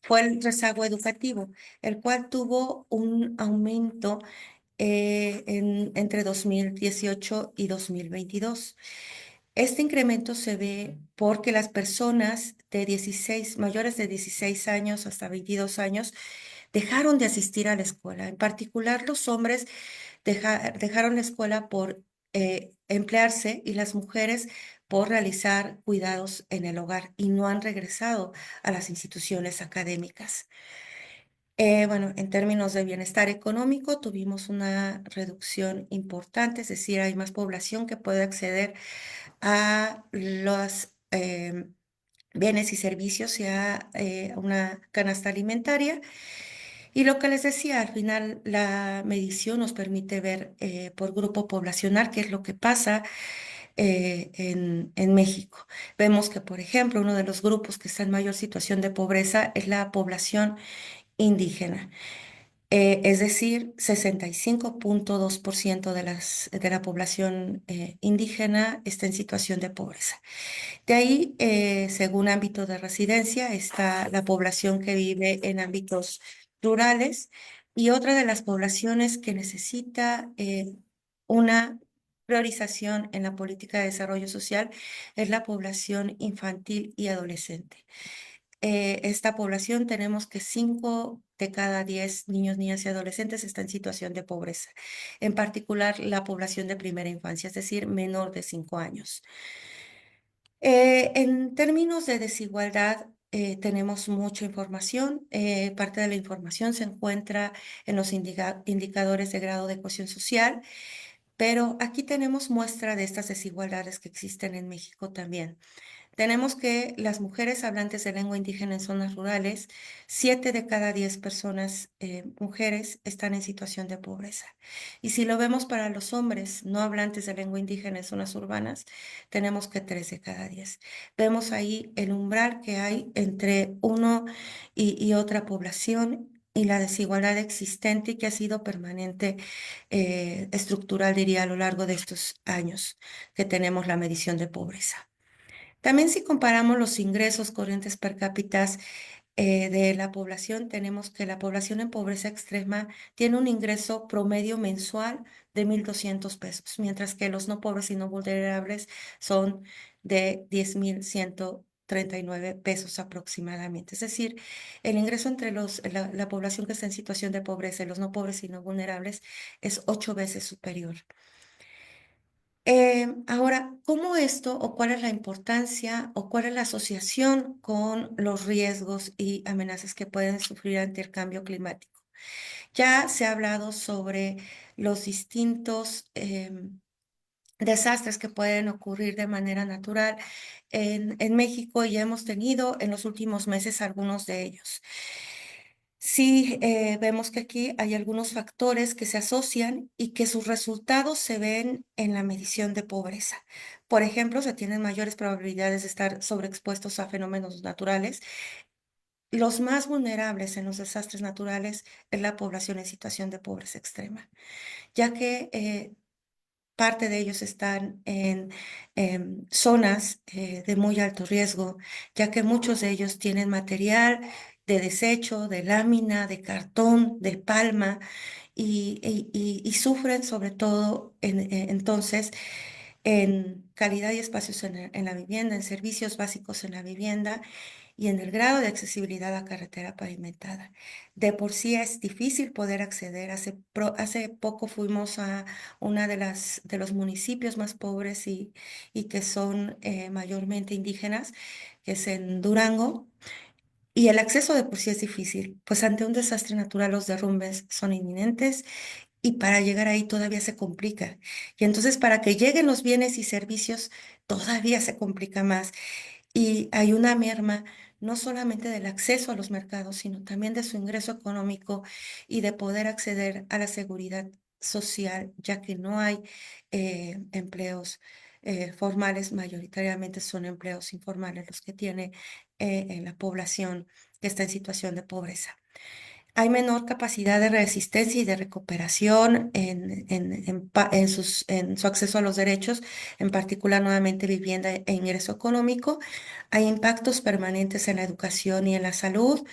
fue el rezago educativo, el cual tuvo un aumento entre 2018 y 2022. Este incremento se ve porque las personas mayores de 16 años hasta 22 años dejaron de asistir a la escuela. En particular, los hombres dejaron la escuela por emplearse y las mujeres por realizar cuidados en el hogar y no han regresado a las instituciones académicas. Bueno, en términos de bienestar económico, tuvimos una reducción importante, es decir, hay más población que puede acceder a los bienes y servicios y a una canasta alimentaria. Y lo que les decía, al final la medición nos permite ver por grupo poblacional qué es lo que pasa en México. Vemos que, por ejemplo, uno de los grupos que está en mayor situación de pobreza es la población indígena. Es decir, 65,2% de la población indígena está en situación de pobreza. De ahí, según ámbito de residencia, está la población que vive en ámbitos rurales y otra de las poblaciones que necesita una priorización en la política de desarrollo social es la población infantil y adolescente. Esta población tenemos que 5 de cada 10 niños, niñas y adolescentes está en situación de pobreza, en particular la población de primera infancia, es decir, menor de 5 años. En términos de desigualdad, tenemos mucha información. Parte de la información se encuentra en los indicadores de grado de cohesión social, pero aquí tenemos muestra de estas desigualdades que existen en México también. Tenemos que las mujeres hablantes de lengua indígena en zonas rurales, 7 de cada 10 personas mujeres están en situación de pobreza. Y si lo vemos para los hombres no hablantes de lengua indígena en zonas urbanas, tenemos que 3 de cada 10. Vemos ahí el umbral que hay entre uno y otra población y la desigualdad existente y que ha sido permanente, estructural, diría, a lo largo de estos años que tenemos la medición de pobreza. También si comparamos los ingresos corrientes per cápita de la población, tenemos que la población en pobreza extrema tiene un ingreso promedio mensual de 1,200 pesos, mientras que los no pobres y no vulnerables son de 10,139 pesos aproximadamente. Es decir, el ingreso entre la población que está en situación de pobreza y los no pobres y no vulnerables es 8 veces superior. Ahora, ¿cómo esto o cuál es la importancia o cuál es la asociación con los riesgos y amenazas que pueden sufrir ante el cambio climático? Ya se ha hablado sobre los distintos desastres que pueden ocurrir de manera natural en México y hemos tenido en los últimos meses algunos de ellos. Sí, vemos que aquí hay algunos factores que se asocian y que sus resultados se ven en la medición de pobreza. Por ejemplo, se tienen mayores probabilidades de estar sobreexpuestos a fenómenos naturales. Los más vulnerables en los desastres naturales es la población en situación de pobreza extrema, ya que parte de ellos están en zonas de muy alto riesgo, ya que muchos de ellos tienen material de desecho, de lámina, de cartón, de palma, y sufren sobre todo entonces en calidad y espacios en la vivienda, en servicios básicos en la vivienda y en el grado de accesibilidad a carretera pavimentada. De por sí es difícil poder acceder. Hace poco fuimos a una de los municipios más pobres y que son mayormente indígenas, que es en Durango. Y el acceso de por sí es difícil, pues ante un desastre natural los derrumbes son inminentes y para llegar ahí todavía se complica. Y entonces para que lleguen los bienes y servicios todavía se complica más. Y hay una merma no solamente del acceso a los mercados, sino también de su ingreso económico y de poder acceder a la seguridad social, ya que no hay empleos formales, mayoritariamente son empleos informales los que tiene en la población que está en situación de pobreza. Hay menor capacidad de resistencia y de recuperación en su acceso a los derechos, en particular nuevamente vivienda e ingreso económico. Hay impactos permanentes en la educación y en la salud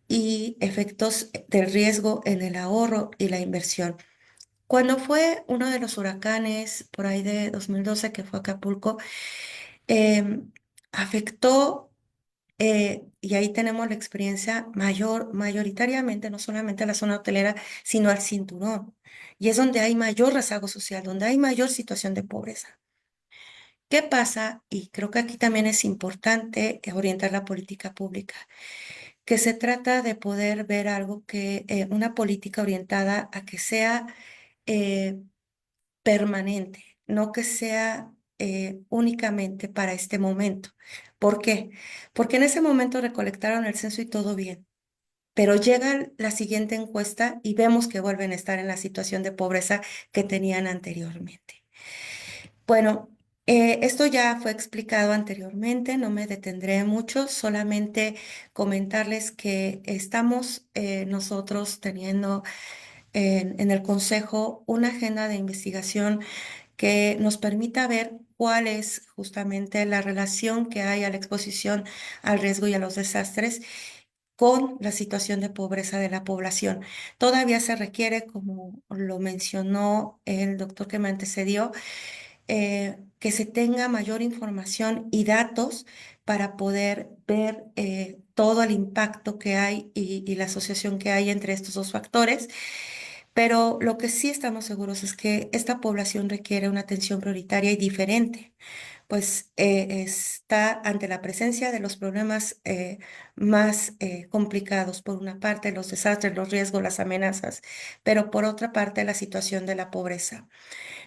y efectos del riesgo en el ahorro y la inversión. Cuando fue uno de los huracanes por ahí de 2012 que fue Acapulco, afectó y ahí tenemos la experiencia mayoritariamente, no solamente a la zona hotelera, sino al cinturón. Y es donde hay mayor rezago social, donde hay mayor situación de pobreza. ¿Qué pasa? Y creo que aquí también es importante orientar la política pública, que se trata de poder ver algo que, una política orientada a que sea eh, permanente, no que sea únicamente para este momento. ¿Por qué? Porque en ese momento recolectaron el censo y todo bien, pero llega la siguiente encuesta y vemos que vuelven a estar en la situación de pobreza que tenían anteriormente. Bueno, esto ya fue explicado anteriormente, no me detendré mucho, solamente comentarles que estamos nosotros teniendo en el Consejo una agenda de investigación que nos permita ver cuál es justamente la relación que hay a la exposición al riesgo y a los desastres con la situación de pobreza de la población. Todavía se requiere, como lo mencionó el doctor que me antecedió, que se tenga mayor información y datos para poder ver todo el impacto que hay y la asociación que hay entre estos dos factores, Pero lo que sí estamos seguros es que esta población requiere una atención prioritaria y diferente, pues está ante la presencia de los problemas más complicados. Por una parte, los desastres, los riesgos, las amenazas, pero por otra parte, la situación de la pobreza.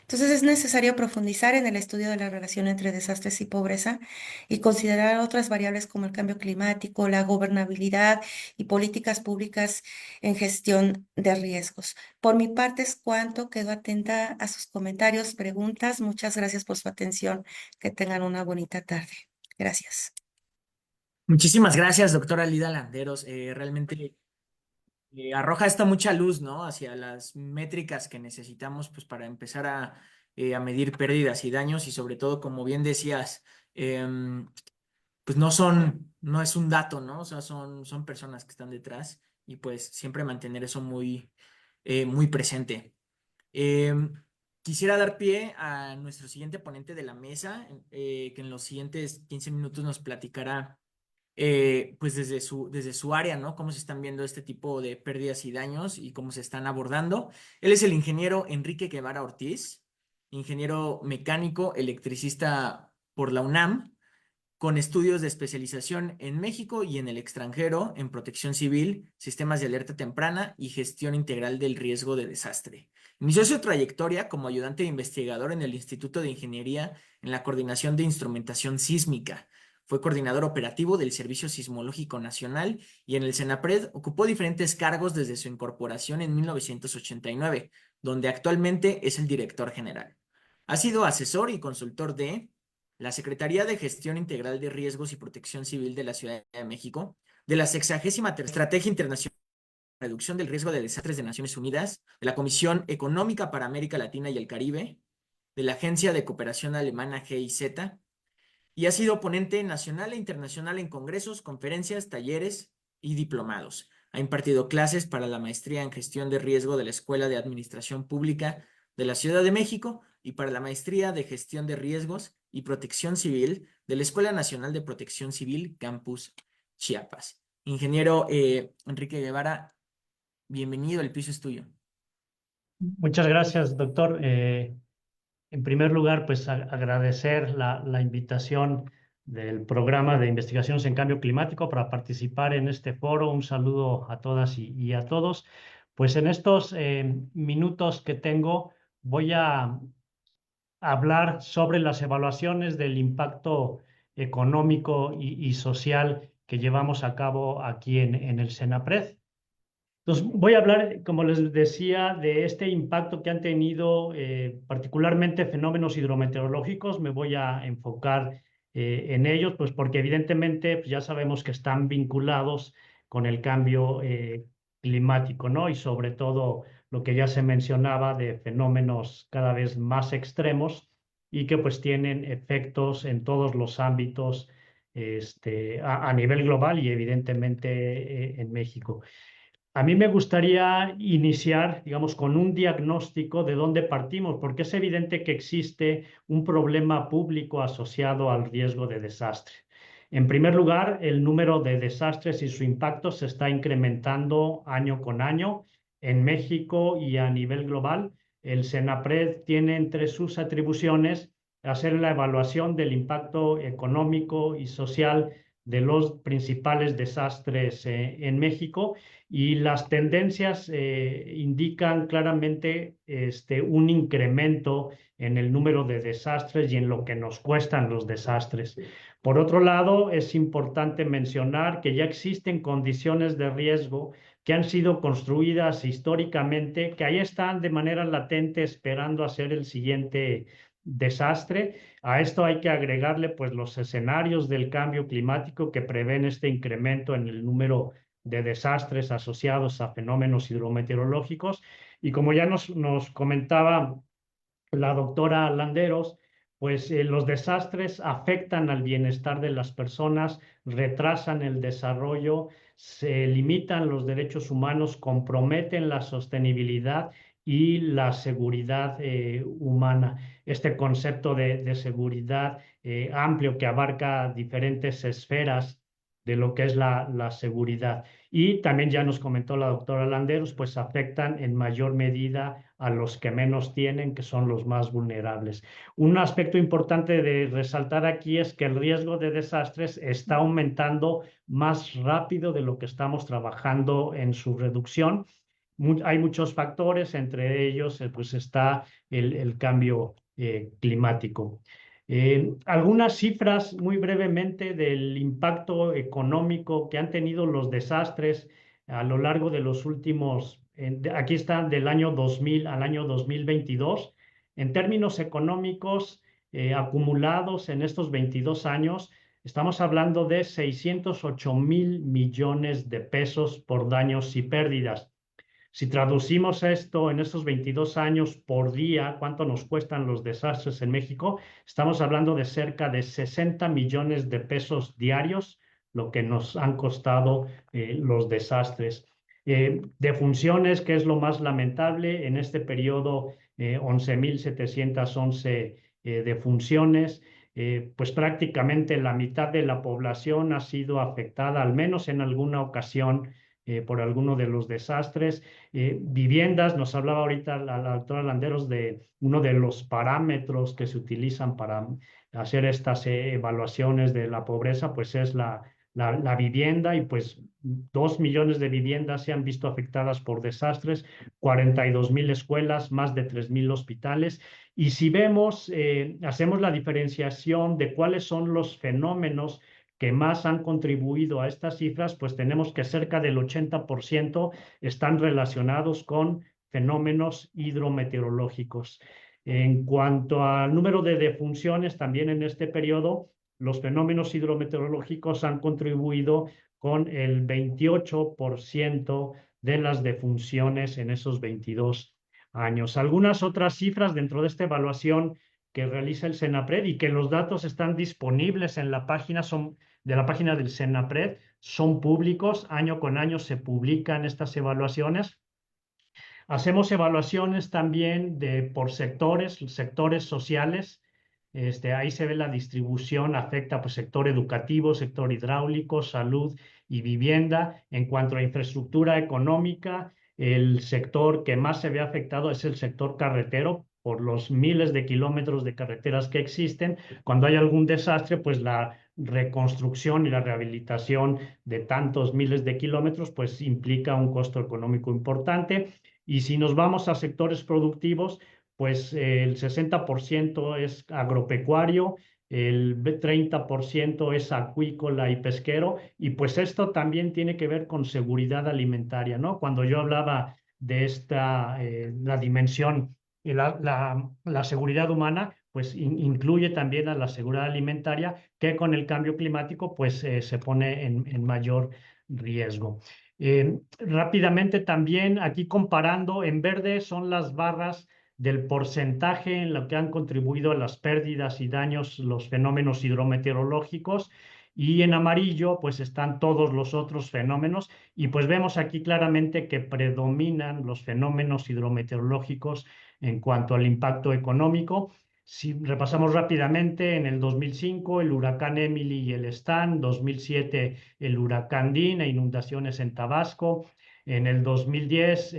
Entonces es necesario profundizar en el estudio de la relación entre desastres y pobreza y considerar otras variables como el cambio climático, la gobernabilidad y políticas públicas en gestión de riesgos. Por mi parte es cuanto, quedo atenta a sus comentarios, preguntas. Muchas gracias por su atención. Que tengan una bonita tarde. Gracias. Muchísimas gracias, doctora Lida Landeros. Realmente arroja esta mucha luz, ¿no? Hacia las métricas que necesitamos, pues, para empezar a medir pérdidas y daños y sobre todo, como bien decías, pues no es un dato, ¿no? O sea, son personas que están detrás y pues siempre mantener eso muy presente. Em, Quisiera dar pie a nuestro siguiente ponente de la mesa, que en los siguientes 15 minutos nos platicará pues desde su área, ¿no? Cómo se están viendo este tipo de pérdidas y daños y cómo se están abordando. Él es el ingeniero Enrique Guevara Ortiz, ingeniero mecánico, electricista por la UNAM, con estudios de especialización en México y en el extranjero en protección civil, sistemas de alerta temprana y gestión integral del riesgo de desastre. Inició su trayectoria como ayudante de investigador en el Instituto de Ingeniería en la Coordinación de Instrumentación Sísmica. Fue coordinador operativo del Servicio Sismológico Nacional y en el CENAPRED ocupó diferentes cargos desde su incorporación en 1989, donde actualmente es el director general. Ha sido asesor y consultor de la Secretaría de Gestión Integral de Riesgos y Protección Civil de la Ciudad de México, de la 63ª Estrategia Internacional de Reducción del Riesgo de Desastres de Naciones Unidas, de la Comisión Económica para América Latina y el Caribe, de la Agencia de Cooperación Alemana GIZ, y ha sido ponente nacional e internacional en congresos, conferencias, talleres y diplomados. Ha impartido clases para la maestría en gestión de riesgo de la Escuela de Administración Pública de la Ciudad de México y para la maestría de gestión de riesgos y protección civil de la Escuela Nacional de Protección Civil Campus Chiapas. Ingeniero Enrique Guevara, bienvenido, el piso es tuyo. Muchas gracias, doctor. En primer lugar, pues agradecer la invitación del programa de investigaciones en cambio climático para participar en este foro. Un saludo a todas y a todos. Pues en estos minutos que tengo voy a hablar sobre las evaluaciones del impacto económico y social que llevamos a cabo aquí en el CENAPRED. Entonces, voy a hablar, como les decía, de este impacto que han tenido particularmente fenómenos hidrometeorológicos. Me voy a enfocar en ellos, pues porque evidentemente pues ya sabemos que están vinculados con el cambio climático, ¿no? Y sobre todo lo que ya se mencionaba de fenómenos cada vez más extremos y que pues tienen efectos en todos los ámbitos a nivel global y evidentemente en México. A mí me gustaría iniciar, digamos, con un diagnóstico de dónde partimos, porque es evidente que existe un problema público asociado al riesgo de desastre. En primer lugar, el número de desastres y su impacto se está incrementando año con año en México y a nivel global. El CENAPRED tiene entre sus atribuciones hacer la evaluación del impacto económico y social de los principales desastres en México y las tendencias indican claramente un incremento en el número de desastres y en lo que nos cuestan los desastres. Por otro lado, es importante mencionar que ya existen condiciones de riesgo que han sido construidas históricamente, que ahí están de manera latente esperando a ser el siguiente desastre. A esto hay que agregarle pues los escenarios del cambio climático que prevén este incremento en el número de desastres asociados a fenómenos hidrometeorológicos. Y como ya nos comentaba la doctora Landeros, pues los desastres afectan al bienestar de las personas, retrasan el desarrollo, se limitan los derechos humanos, comprometen la sostenibilidad y la seguridad humana. Este concepto de seguridad amplio que abarca diferentes esferas lo que es la seguridad. Y también ya nos comentó la doctora Landeros, pues afectan en mayor medida a los que menos tienen, que son los más vulnerables. Un aspecto importante de resaltar aquí es que el riesgo de desastres está aumentando más rápido de lo que estamos trabajando en su reducción. Hay muchos factores, entre ellos pues está el cambio climático. Algunas cifras muy brevemente del impacto económico que han tenido los desastres a lo largo de los últimos, aquí están del año 2000 al año 2022. En términos económicos acumulados en estos 22 años, estamos hablando de 608,000 millones de pesos por daños y pérdidas. Si traducimos esto en estos 22 años por día, ¿cuánto nos cuestan los desastres en México? Estamos hablando de cerca de 60 millones de pesos diarios, lo que nos han costado los desastres. Defunciones, que es lo más lamentable, en este periodo 11,711 defunciones. Pues prácticamente la mitad de la población ha sido afectada, al menos en alguna ocasión, por alguno de los desastres. Viviendas, nos hablaba ahorita la doctora Landeros de uno de los parámetros que se utilizan para hacer estas evaluaciones de la pobreza, pues es la vivienda, y pues 2 millones de viviendas se han visto afectadas por desastres, 42,000 escuelas, más de 3,000 hospitales. Y si vemos, hacemos la diferenciación de cuáles son los fenómenos que más han contribuido a estas cifras, pues tenemos que cerca del 80% están relacionados con fenómenos hidrometeorológicos. En cuanto al número de defunciones, también en este periodo, los fenómenos hidrometeorológicos han contribuido con el 28% de las defunciones en esos 22 años. Algunas otras cifras dentro de esta evaluación que realiza el CENAPRED y que los datos están disponibles en la página de la página del CENAPRED, son públicos, año con año se publican estas evaluaciones. Hacemos evaluaciones también por sectores sociales. Ahí se ve la distribución, afecta pues sector educativo, sector hidráulico, salud y vivienda. En cuanto a infraestructura económica, el sector que más se ve afectado es el sector carretero, por los miles de kilómetros de carreteras que existen. Cuando hay algún desastre, pues la reconstrucción y la rehabilitación de tantos miles de kilómetros, pues implica un costo económico importante. Y si nos vamos a sectores productivos, pues el 60% es agropecuario, el 30% es acuícola y pesquero, y pues esto también tiene que ver con seguridad alimentaria, ¿no? Cuando yo hablaba de la dimensión, la seguridad humana, pues incluye también a la seguridad alimentaria, que con el cambio climático pues se pone en mayor riesgo. Rápidamente también aquí comparando, en verde son las barras del porcentaje en lo que han contribuido a las pérdidas y daños los fenómenos hidrometeorológicos, y en amarillo pues están todos los otros fenómenos, y pues vemos aquí claramente que predominan los fenómenos hidrometeorológicos en cuanto al impacto económico. Si repasamos rápidamente, en el 2005 el huracán Emily y el Stan, 2007 el huracán Dean e inundaciones en Tabasco, en el 2010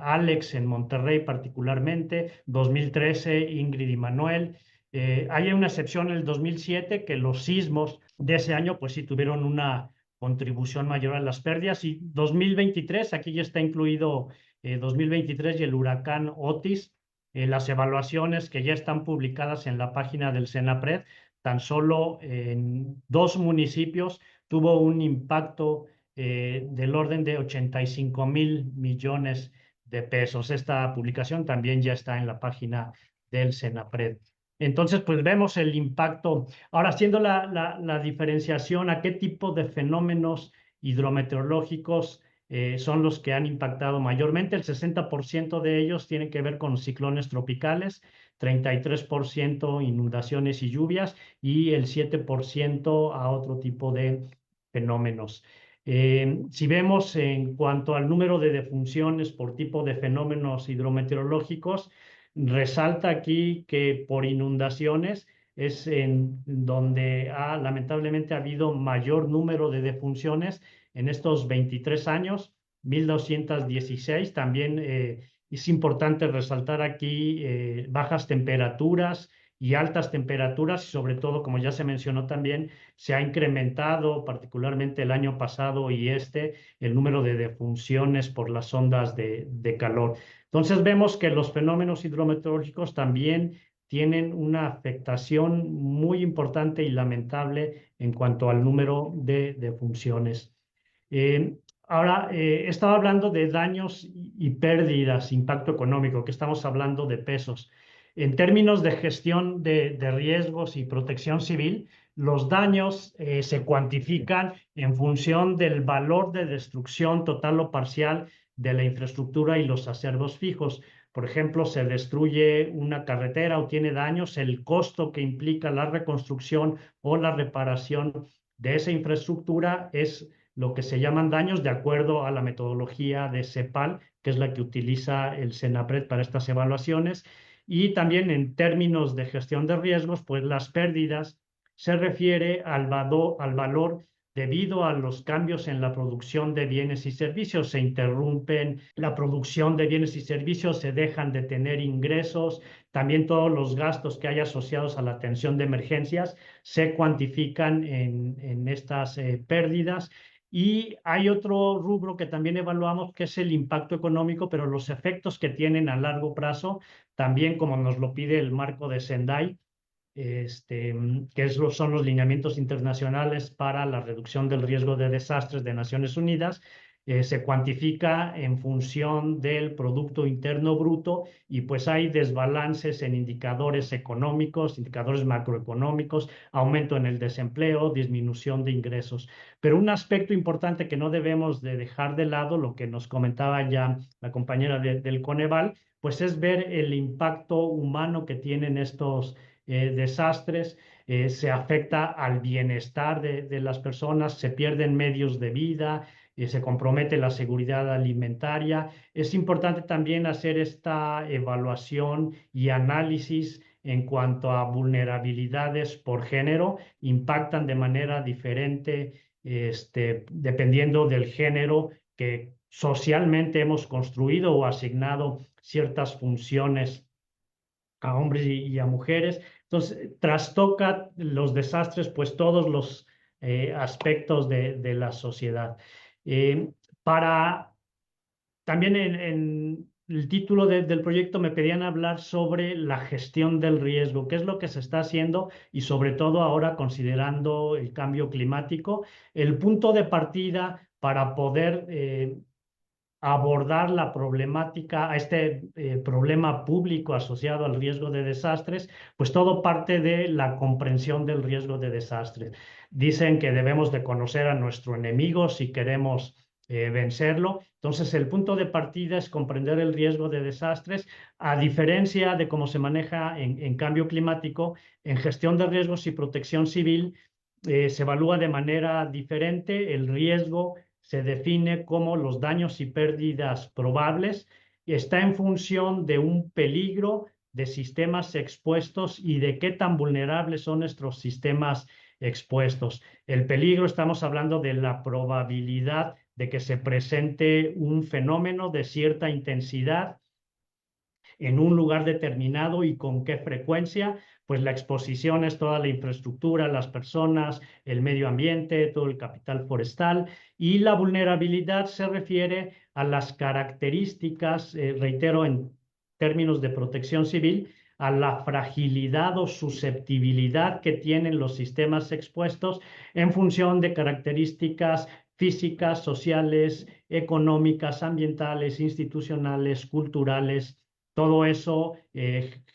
Alex en Monterrey particularmente, 2013 Ingrid y Manuel. Hay una excepción en el 2007, que los sismos de ese año pues sí tuvieron una contribución mayor a las pérdidas, y 2023, aquí ya está incluido 2023 y el huracán Otis. Las evaluaciones que ya están publicadas en la página del CENAPRED, tan solo en 2 municipios tuvo un impacto del orden de 85,000 millones de pesos. Esta publicación también ya está en la página del CENAPRED. Entonces, pues vemos el impacto. Ahora, haciendo la diferenciación a qué tipo de fenómenos hidrometeorológicos son los que han impactado mayormente, el 60% de ellos tienen que ver con ciclones tropicales, 33% inundaciones y lluvias, y el 7% a otro tipo de fenómenos. Si vemos en cuanto al número de defunciones por tipo de fenómenos hidrometeorológicos, resalta aquí que por inundaciones es en donde lamentablemente ha habido mayor número de defunciones en estos 23 años, 1.216. También es importante resaltar aquí bajas temperaturas y altas temperaturas, y sobre todo, como ya se mencionó también, se ha incrementado, particularmente el año pasado y el número de defunciones por las ondas de calor. Entonces vemos que los fenómenos hidrometeorológicos también tienen una afectación muy importante y lamentable en cuanto al número de defunciones. Ahora, estaba hablando de daños y pérdidas, impacto económico, que estamos hablando de pesos. En términos de gestión de riesgos y protección civil, los daños se cuantifican en función del valor de destrucción total o parcial de la infraestructura y los acervos fijos. Por ejemplo, se destruye una carretera o tiene daños, el costo que implica la reconstrucción o la reparación de esa infraestructura es lo que se llaman daños de acuerdo a la metodología de CEPAL, que es la que utiliza el CENAPRED para estas evaluaciones. Y también en términos de gestión de riesgos, pues las pérdidas se refiere al valor debido a los cambios en la producción de bienes y servicios. Se interrumpen la producción de bienes y servicios, se dejan de tener ingresos, también todos los gastos que hay asociados a la atención de emergencias se cuantifican en estas pérdidas. Y hay otro rubro que también evaluamos, que es el impacto económico, pero los efectos que tienen a largo plazo, también como nos lo pide el marco de Sendai, son los lineamientos internacionales para la reducción del riesgo de desastres de Naciones Unidas. Se cuantifica en función del Producto Interno Bruto y pues hay desbalances en indicadores económicos, indicadores macroeconómicos, aumento en el desempleo, disminución de ingresos. Pero un aspecto importante que no debemos de dejar de lado, lo que nos comentaba ya la compañera del Coneval, pues es ver el impacto humano que tienen estos desastres, se afecta al bienestar de las personas, se pierden medios de vida, se compromete la seguridad alimentaria. Es importante también hacer esta evaluación y análisis en cuanto a vulnerabilidades por género, impactan de manera diferente dependiendo del género que socialmente hemos construido o asignado ciertas funciones a hombres y a mujeres. Entonces, trastoca los desastres, pues todos los aspectos de la sociedad. Para también en el título del proyecto me pedían hablar sobre la gestión del riesgo, qué es lo que se está haciendo y sobre todo ahora considerando el cambio climático, el punto de partida para poder abordar la problemática, a problema público asociado al riesgo de desastres, pues todo parte de la comprensión del riesgo de desastres. Dicen que debemos de conocer a nuestro enemigo si queremos vencerlo. Entonces, el punto de partida es comprender el riesgo de desastres, a diferencia de cómo se maneja en cambio climático, en gestión de riesgos y protección civil, se evalúa de manera diferente el riesgo. Se define como los daños y pérdidas probables y está en función de un peligro, de sistemas expuestos y de qué tan vulnerables son nuestros sistemas expuestos. El peligro, estamos hablando de la probabilidad de que se presente un fenómeno de cierta intensidad en un lugar determinado y con qué frecuencia. Pues la exposición es toda la infraestructura, las personas, el medio ambiente, todo el capital forestal, y la vulnerabilidad se refiere a las características, reitero, en términos de protección civil, a la fragilidad o susceptibilidad que tienen los sistemas expuestos en función de características físicas, sociales, económicas, ambientales, institucionales, culturales. Todo eso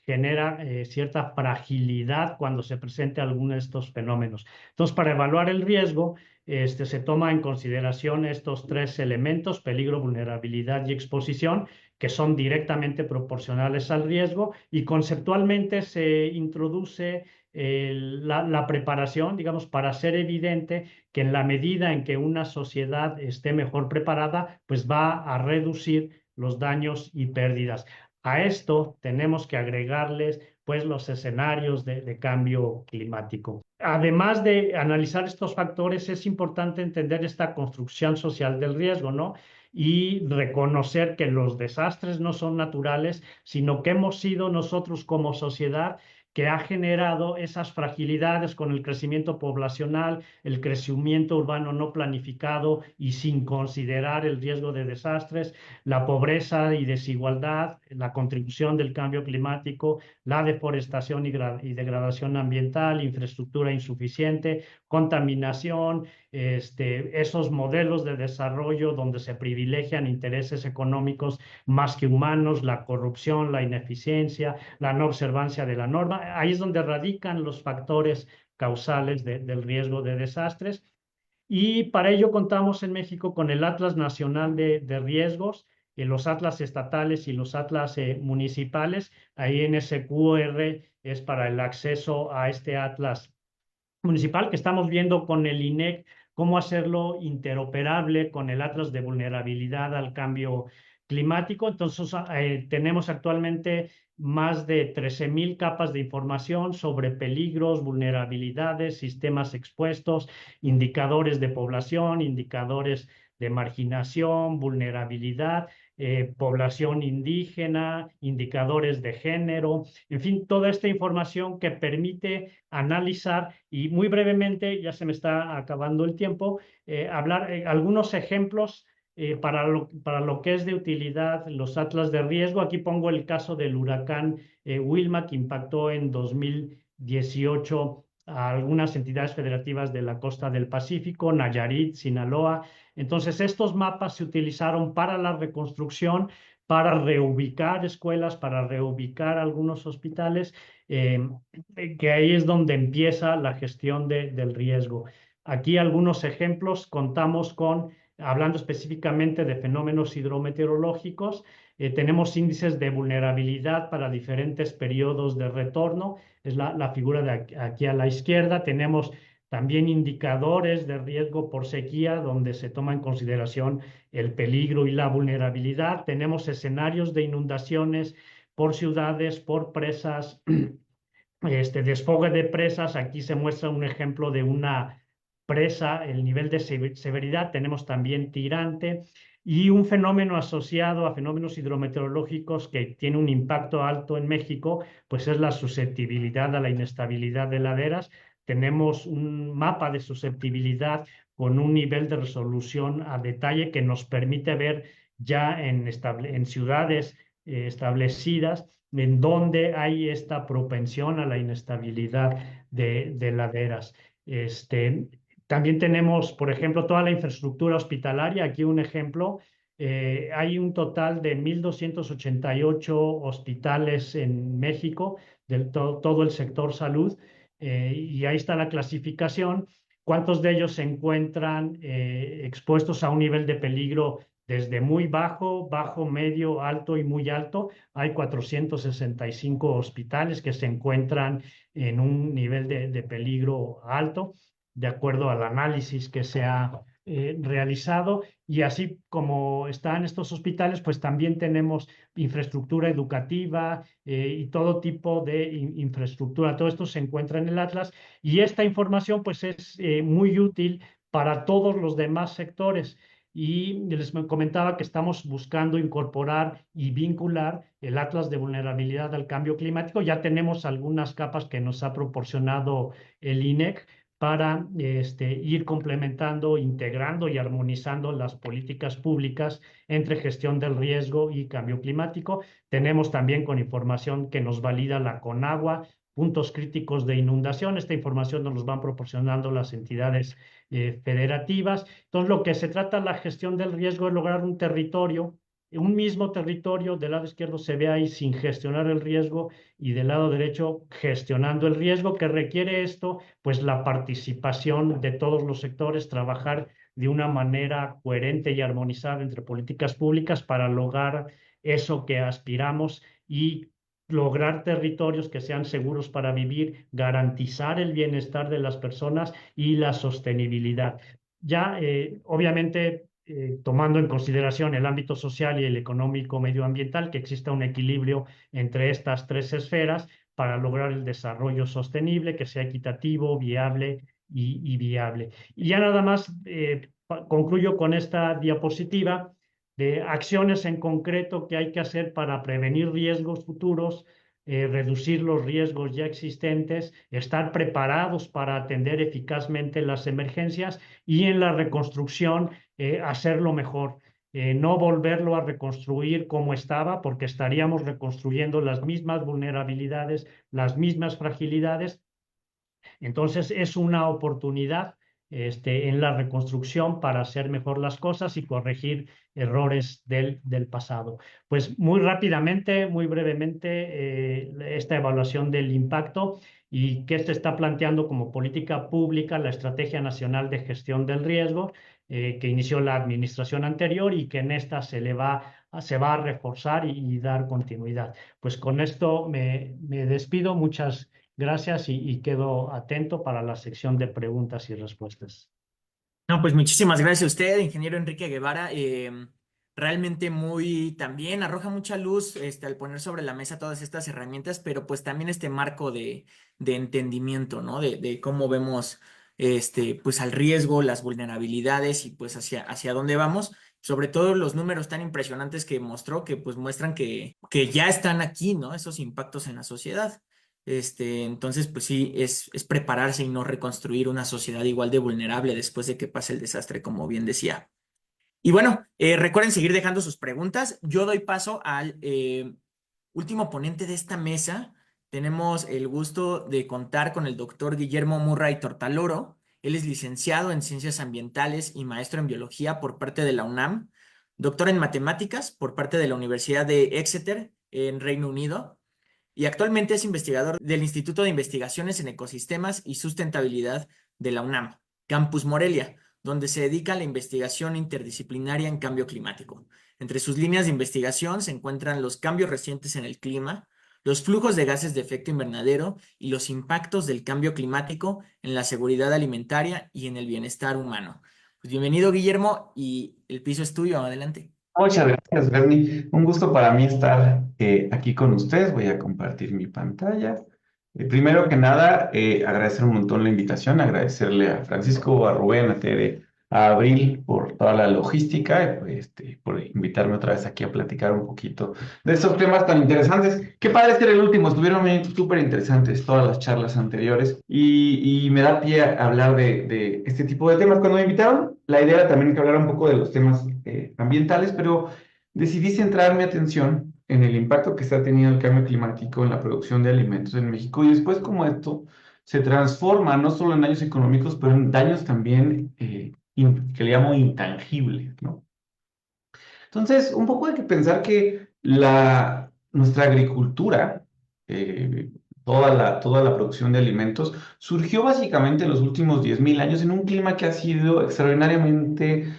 genera cierta fragilidad cuando se presente alguno de estos fenómenos. Entonces, para evaluar el riesgo, se toma en consideración estos tres elementos: peligro, vulnerabilidad y exposición, que son directamente proporcionales al riesgo, y conceptualmente se introduce la preparación, digamos, para hacer evidente que en la medida en que una sociedad esté mejor preparada, pues va a reducir los daños y pérdidas. A esto tenemos que agregarles pues los escenarios de cambio climático. Además de analizar estos factores, es importante entender esta construcción social del riesgo, ¿no? Y reconocer que los desastres no son naturales, sino que hemos sido nosotros como sociedad que ha generado esas fragilidades con el crecimiento poblacional, el crecimiento urbano no planificado y sin considerar el riesgo de desastres, la pobreza y desigualdad, la contribución del cambio climático, la deforestación y degradación ambiental, infraestructura insuficiente, contaminación, esos modelos de desarrollo donde se privilegian intereses económicos más que humanos, la corrupción, la ineficiencia, la no observancia de la norma. Ahí es donde radican los factores causales del riesgo de desastres. Y para ello contamos en México con el Atlas Nacional de Riesgos, los atlas estatales y los atlas municipales. Ahí en ese QR es para el acceso a este atlas municipal que estamos viendo con el INEC, cómo hacerlo interoperable con el Atlas de Vulnerabilidad al Cambio Climático. Entonces, tenemos actualmente más de 13,000 capas de información sobre peligros, vulnerabilidades, sistemas expuestos, indicadores de población, indicadores de marginación, vulnerabilidad, población indígena, indicadores de género, en fin, toda esta información que permite analizar y muy brevemente, ya se me está acabando el tiempo, hablar algunos ejemplos para lo que es de utilidad los atlas de riesgo. Aquí pongo el caso del huracán Wilma, que impactó en 2018 a algunas entidades federativas de la costa del Pacífico, Nayarit, Sinaloa. Entonces, estos mapas se utilizaron para la reconstrucción, para reubicar escuelas, para reubicar algunos hospitales, que ahí es donde empieza la gestión del riesgo. Aquí algunos ejemplos, contamos con, hablando específicamente de fenómenos hidrometeorológicos, tenemos índices de vulnerabilidad para diferentes periodos de retorno, es la figura de aquí a la izquierda. Tenemos también indicadores de riesgo por sequía, donde se toma en consideración el peligro y la vulnerabilidad. Tenemos escenarios de inundaciones por ciudades, por presas, desfogue de presas. Aquí se muestra un ejemplo de una presa, el nivel de severidad. Tenemos también tirante y un fenómeno asociado a fenómenos hidrometeorológicos que tiene un impacto alto en México, pues es la susceptibilidad a la inestabilidad de laderas. Tenemos un mapa de susceptibilidad con un nivel de resolución a detalle que nos permite ver ya en ciudades establecidas en donde hay esta propensión a la inestabilidad de laderas. También tenemos, por ejemplo, toda la infraestructura hospitalaria. Aquí un ejemplo. Hay un total de 1,288 hospitales en México, todo el sector salud, y ahí está la clasificación. ¿Cuántos de ellos se encuentran expuestos a un nivel de peligro desde muy bajo, bajo, medio, alto y muy alto? Hay 465 hospitales que se encuentran en un nivel de peligro alto, de acuerdo al análisis que se ha realizado. Y así como están estos hospitales, pues también tenemos infraestructura educativa y todo tipo de infraestructura. Todo esto se encuentra en el Atlas y esta información pues es muy útil para todos los demás sectores. Y les comentaba que estamos buscando incorporar y vincular el Atlas de Vulnerabilidad al Cambio Climático. Ya tenemos algunas capas que nos ha proporcionado el INEC para ir complementando, integrando y armonizando las políticas públicas entre gestión del riesgo y cambio climático. Tenemos también con información que nos valida la CONAGUA, puntos críticos de inundación. Esta información nos los van proporcionando las entidades federativas. Entonces, lo que se trata de la gestión del riesgo es lograr un territorio, un mismo territorio. Del lado izquierdo se ve ahí sin gestionar el riesgo y del lado derecho gestionando el riesgo. Que requiere esto? Pues la participación de todos los sectores, trabajar de una manera coherente y armonizada entre políticas públicas para lograr eso que aspiramos y lograr territorios que sean seguros para vivir, garantizar el bienestar de las personas y la sostenibilidad. Ya, obviamente, tomando en consideración el ámbito social y el económico medioambiental, que exista un equilibrio entre estas tres esferas para lograr el desarrollo sostenible, que sea equitativo, viable y viable. Y ya nada más concluyo con esta diapositiva de acciones en concreto que hay que hacer para prevenir riesgos futuros, reducir los riesgos ya existentes, estar preparados para atender eficazmente las emergencias y en la reconstrucción hacerlo mejor. No volverlo a reconstruir como estaba, porque estaríamos reconstruyendo las mismas vulnerabilidades, las mismas fragilidades. Entonces es una oportunidad en la reconstrucción para hacer mejor las cosas y corregir errores del pasado. Pues muy rápidamente, muy brevemente, esta evaluación del impacto y qué se está planteando como política pública la Estrategia Nacional de Gestión del Riesgo, que inició la administración anterior y que en esta se va a reforzar y dar continuidad. Pues con esto me despido. Muchas gracias y quedo atento para la sección de preguntas y respuestas. No, pues muchísimas gracias a usted, ingeniero Enrique Guevara. Realmente muy también arroja mucha luz al poner sobre la mesa todas estas herramientas, pero pues también este marco de entendimiento, ¿no? De cómo vemos pues al riesgo, las vulnerabilidades y pues hacia dónde vamos. Sobre todo los números tan impresionantes que mostró, que pues muestran que ya están aquí, ¿no? Esos impactos en la sociedad. Entonces, pues sí, es prepararse y no reconstruir una sociedad igual de vulnerable después de que pase el desastre, como bien decía. Y bueno, recuerden seguir dejando sus preguntas. Yo doy paso al último ponente de esta mesa. Tenemos el gusto de contar con el doctor Guillermo Murray Tortaloro. Él es licenciado en Ciencias Ambientales y maestro en Biología por parte de la UNAM, doctor en Matemáticas por parte de la Universidad de Exeter en Reino Unido y actualmente es investigador del Instituto de Investigaciones en Ecosistemas y Sustentabilidad de la UNAM, Campus Morelia, donde se dedica a la investigación interdisciplinaria en cambio climático. Entre sus líneas de investigación se encuentran los cambios recientes en el clima, los flujos de gases de efecto invernadero y los impactos del cambio climático en la seguridad alimentaria y en el bienestar humano. Pues bienvenido, Guillermo, y el piso es tuyo. Adelante. Muchas gracias, Bernie. Un gusto para mí estar aquí con ustedes. Voy a compartir mi pantalla. Primero que nada, agradecer un montón la invitación, agradecerle a Francisco, a Rubén, a Tere, a Abril por toda la logística, por invitarme otra vez aquí a platicar un poquito de estos temas tan interesantes. Qué padre ser el último, estuvieron súper interesantes todas las charlas anteriores y me da pie a hablar de este tipo de temas. Cuando me invitaron, la idea era también que hablara un poco de los temas ambientales, pero decidí centrar mi atención en el impacto que está teniendo el cambio climático en la producción de alimentos en México y después cómo esto se transforma no solo en daños económicos, pero en daños también que le llamo intangibles, ¿no? Entonces, un poco hay que pensar que nuestra agricultura, toda la producción de alimentos, surgió básicamente en los últimos 10.000 años en un clima que ha sido extraordinariamente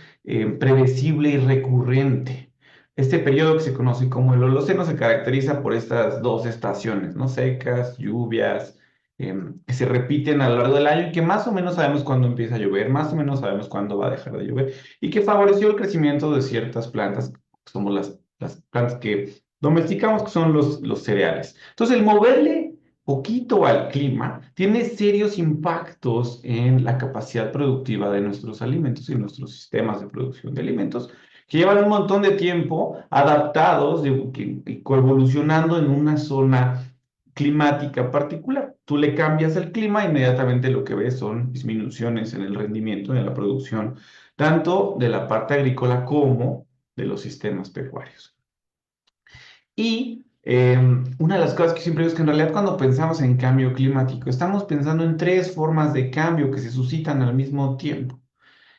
predecible y recurrente. Este periodo que se conoce como el Holoceno se caracteriza por estas dos estaciones, ¿no? Secas, lluvias, que se repiten a lo largo del año y que más o menos sabemos cuándo empieza a llover, más o menos sabemos cuándo va a dejar de llover y que favoreció el crecimiento de ciertas plantas, que somos las plantas que domesticamos, que son los cereales. Entonces, el moverle poquito al clima tiene serios impactos en la capacidad productiva de nuestros alimentos y nuestros sistemas de producción de alimentos, que llevan un montón de tiempo adaptados y coevolucionando en una zona climática particular. Tú le cambias el clima, inmediatamente lo que ves son disminuciones en el rendimiento, en la producción, tanto de la parte agrícola como de los sistemas pecuarios. Y una de las cosas que siempre digo es que en realidad cuando pensamos en cambio climático, estamos pensando en tres formas de cambio que se suscitan al mismo tiempo.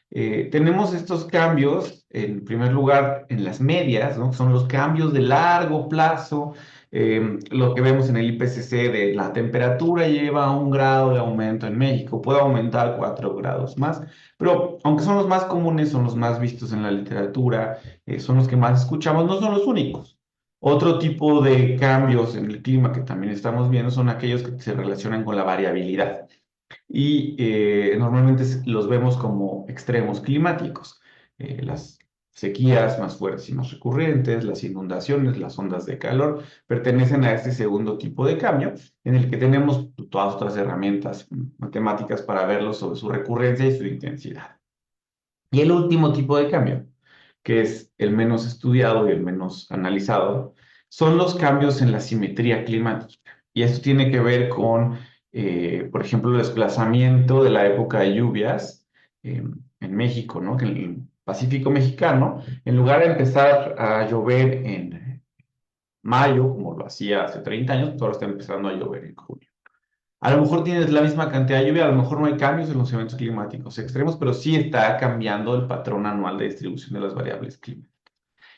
Tenemos estos cambios, en primer lugar, en las medias, ¿no? Son los cambios de largo plazo, lo que vemos en el IPCC de la temperatura lleva 1 grado de aumento en México, puede aumentar 4 grados más, pero aunque son los más comunes, son los más vistos en la literatura, son los que más escuchamos, no son los únicos. Otro tipo de cambios en el clima que también estamos viendo son aquellos que se relacionan con la variabilidad y normalmente los vemos como extremos climáticos. las sequías más fuertes y más recurrentes, las inundaciones, las ondas de calor, pertenecen a este segundo tipo de cambio, en el que tenemos todas otras herramientas matemáticas para verlo sobre su recurrencia y su intensidad. Y el último tipo de cambio, que es el menos estudiado y el menos analizado, son los cambios en la simetría climática. Y esto tiene que ver con, por ejemplo, el desplazamiento de la época de lluvias en México, ¿no? Que en el Pacífico mexicano, en lugar de empezar a llover en mayo, como lo hacía hace 30 años, pues ahora está empezando a llover en junio. A lo mejor tienes la misma cantidad de lluvia, a lo mejor no hay cambios en los eventos climáticos extremos, pero sí está cambiando el patrón anual de distribución de las variables climáticas.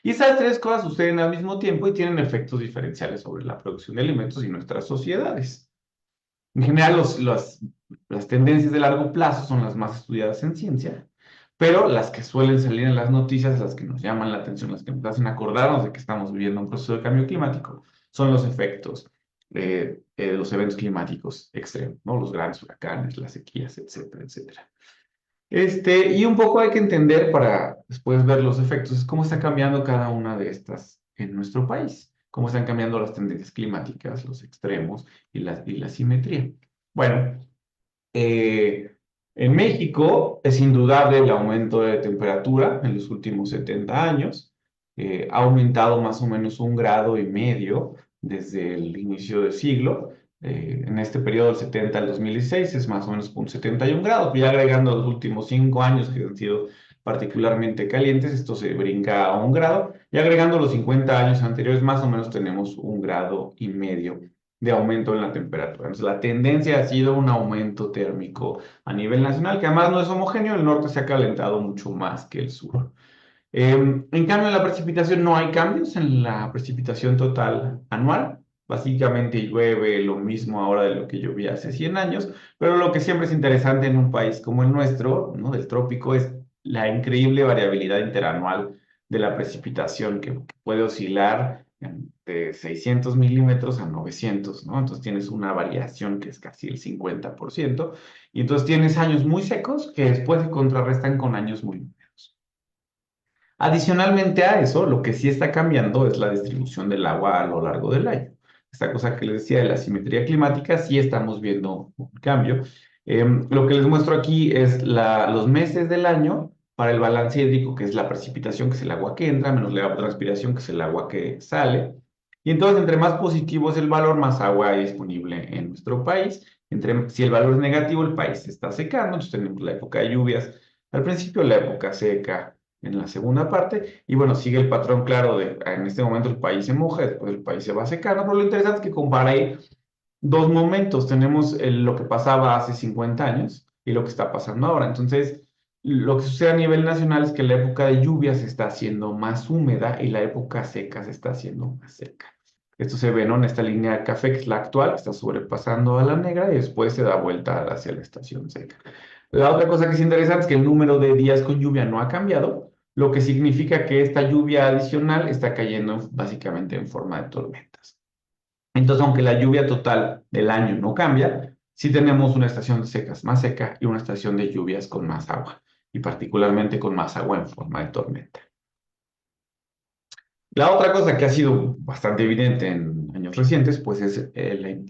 Y esas tres cosas suceden al mismo tiempo y tienen efectos diferenciales sobre la producción de alimentos y nuestras sociedades. En general, las tendencias de largo plazo son las más estudiadas en ciencia, pero las que suelen salir en las noticias, las que nos llaman la atención, las que nos hacen acordarnos de que estamos viviendo un proceso de cambio climático, son los efectos de los eventos climáticos extremos, ¿no? Los grandes huracanes, las sequías, etcétera, etcétera. Y un poco hay que entender para después ver los efectos, es cómo está cambiando cada una de estas en nuestro país, cómo están cambiando las tendencias climáticas, los extremos y la simetría. Bueno, en México es indudable el aumento de temperatura en los últimos 70 años. Ha aumentado más o menos 1,5 grados desde el inicio del siglo. En este periodo del 70 al 2016 es más o menos 71 grados. Y agregando los últimos 5 años que han sido particularmente calientes, esto se brinca a 1 grado. Y agregando los 50 años anteriores, más o menos tenemos 1,5 grados de aumento en la temperatura. Entonces, la tendencia ha sido un aumento térmico a nivel nacional, que además no es homogéneo, el norte se ha calentado mucho más que el sur. En cambio, en la precipitación no hay cambios en la precipitación total anual. Básicamente llueve lo mismo ahora de lo que llovía hace 100 años, pero lo que siempre es interesante en un país como el nuestro, ¿no? Del trópico, es la increíble variabilidad interanual de la precipitación que puede oscilar de 600 milímetros a 900, ¿no? Entonces tienes una variación que es casi el 50%, y entonces tienes años muy secos que después se contrarrestan con años muy húmedos. Adicionalmente a eso, lo que sí está cambiando es la distribución del agua a lo largo del año. Esta cosa que les decía de la simetría climática, sí estamos viendo un cambio. Lo que les muestro aquí es los meses del año para el balance hídrico, que es la precipitación, que es el agua que entra, menos la evapotranspiración, que es el agua que sale. Y entonces, entre más positivo es el valor, más agua hay disponible en nuestro país. Si el valor es negativo, el país se está secando. Entonces tenemos la época de lluvias al principio, la época seca en la segunda parte, y bueno, sigue el patrón claro de en este momento el país se moja, después el país se va secando, pero lo interesante es que comparé dos momentos. Tenemos lo que pasaba hace 50 años y lo que está pasando ahora. Entonces, lo que sucede a nivel nacional es que la época de lluvia se está haciendo más húmeda y la época seca se está haciendo más seca. Esto se ve, ¿no? En esta línea café, que es la actual, que está sobrepasando a la negra y después se da vuelta hacia la estación seca. La otra cosa que es interesante es que el número de días con lluvia no ha cambiado, lo que significa que esta lluvia adicional está cayendo básicamente en forma de tormentas. Entonces, aunque la lluvia total del año no cambia, sí tenemos una estación de secas más seca y una estación de lluvias con más agua, y particularmente con más agua en forma de tormenta. La otra cosa que ha sido bastante evidente en años recientes, pues es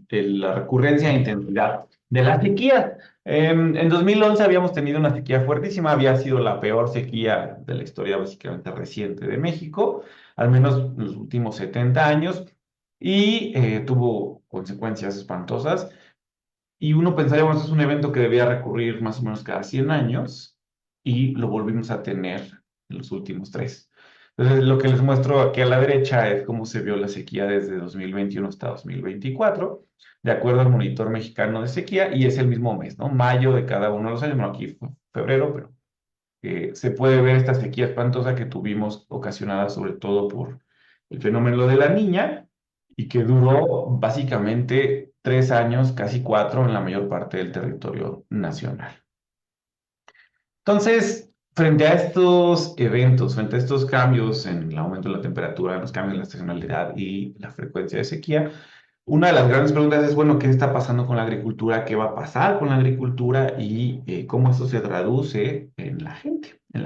la recurrencia e intensidad de la sequía. En 2011 habíamos tenido una sequía fuertísima, había sido la peor sequía de la historia básicamente reciente de México, al menos en los últimos 70 años, y tuvo consecuencias espantosas. Y uno pensaría, bueno, esto es un evento que debía recurrir más o menos cada 100 años, y lo volvimos a tener en los últimos 3. Entonces, lo que les muestro aquí a la derecha es cómo se vio la sequía desde 2021 hasta 2024, de acuerdo al Monitor Mexicano de Sequía, y es el mismo mes, ¿no? Mayo de cada uno de los años. Bueno, aquí fue febrero, pero se puede ver esta sequía espantosa que tuvimos, ocasionada sobre todo por el fenómeno de la Niña, y que duró básicamente 3 años, casi 4, en la mayor parte del territorio nacional. Entonces, frente a estos eventos, frente a estos cambios en el aumento de la temperatura, los cambios en la estacionalidad y la frecuencia de sequía, Una de las grandes preguntas es, bueno, ¿qué está pasando con la agricultura? ¿Qué va a pasar con la agricultura? Y cómo eso se traduce en la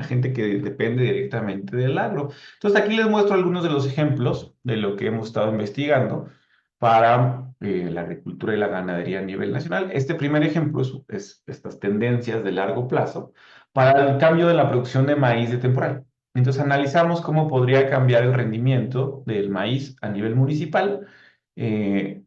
gente que depende directamente del agro. Entonces, aquí les muestro algunos de los ejemplos de lo que hemos estado investigando para la agricultura y la ganadería a nivel nacional. Este primer ejemplo es estas tendencias de largo plazo para el cambio de la producción de maíz de temporal. Entonces, analizamos cómo podría cambiar el rendimiento del maíz a nivel municipal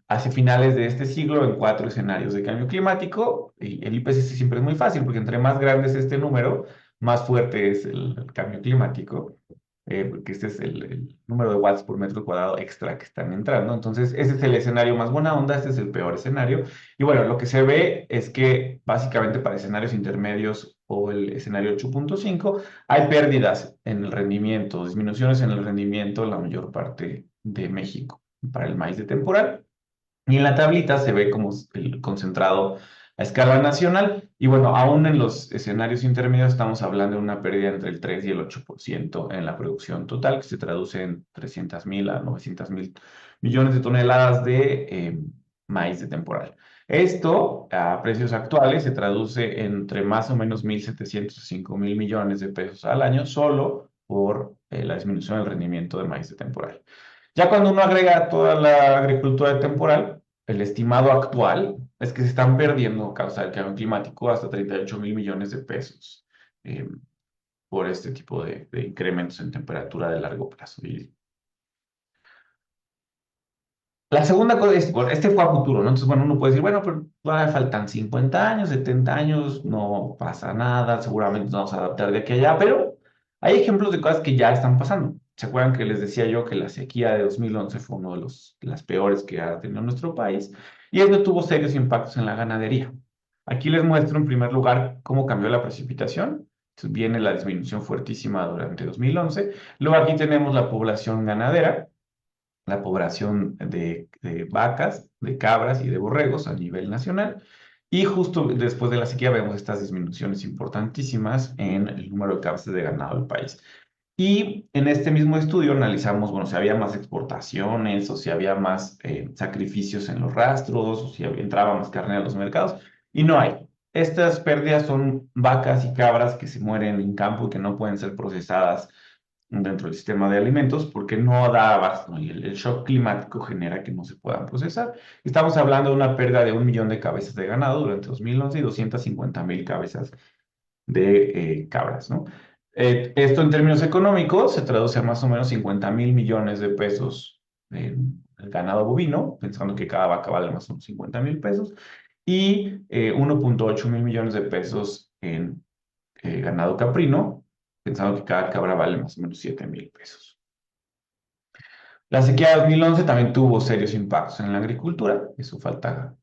hacia finales de este siglo en 4 escenarios de cambio climático. Y el IPCC siempre es muy fácil, porque entre más grande es este número, más fuerte es el cambio climático, porque este es el número de watts por metro cuadrado extra que están entrando. Entonces, ese es el escenario más buena onda, este es el peor escenario. Y bueno, lo que se ve es que básicamente para escenarios intermedios o el escenario 8.5 hay pérdidas en el rendimiento, disminuciones en el rendimiento en la mayor parte de México para el maíz de temporal. Y en la tablita se ve como el concentrado a escala nacional. Y bueno, aún en los escenarios intermedios estamos hablando de una pérdida entre el 3 y el 8% en la producción total, que se traduce en 300,000 a 900,000 millones de toneladas de maíz de temporal. Esto, a precios actuales, se traduce entre más o menos 1,700 a 5,000 millones de pesos al año, solo por la disminución del rendimiento de maíz de temporal. Ya cuando uno agrega toda la agricultura temporal, el estimado actual es que se están perdiendo a causa del cambio climático hasta 38,000 millones de pesos eh, por este tipo de incrementos en temperatura de largo plazo. Y la segunda cosa es, bueno, este fue a futuro, ¿no? Entonces, bueno, uno puede decir, bueno, pero todavía faltan 50 años, 70 años, no pasa nada, seguramente nos vamos a adaptar de aquí a allá, pero hay ejemplos de cosas que ya están pasando. ¿Se acuerdan que les decía yo que la sequía de 2011 fue uno de las peores que ha tenido nuestro país? Y esto tuvo serios impactos en la ganadería. Aquí les muestro en primer lugar cómo cambió la precipitación. Entonces viene la disminución fuertísima durante 2011. Luego aquí tenemos la población ganadera, la población de vacas, de cabras y de borregos a nivel nacional. Y justo después de la sequía vemos estas disminuciones importantísimas en el número de cabezas de ganado del país. Y en este mismo estudio analizamos, bueno, si había más exportaciones o si había más sacrificios en los rastros o si entraba más carne a los mercados. Y no hay. Estas pérdidas son vacas y cabras que se mueren en campo y que no pueden ser procesadas dentro del sistema de alimentos porque no da abasto, ¿no? Y el shock climático genera que no se puedan procesar. Estamos hablando de una pérdida de 1 millón de cabezas de ganado durante 2011 y 250,000 cabezas de cabras, ¿no? Esto en términos económicos se traduce a más o menos 50,000 millones de pesos en el ganado bovino, pensando que cada vaca vale más o menos 50,000 pesos, y 1,8 mil millones de pesos en ganado caprino, pensando que cada cabra vale más o menos 7,000 pesos. La sequía de 2011 también tuvo serios impactos en la agricultura, eso falta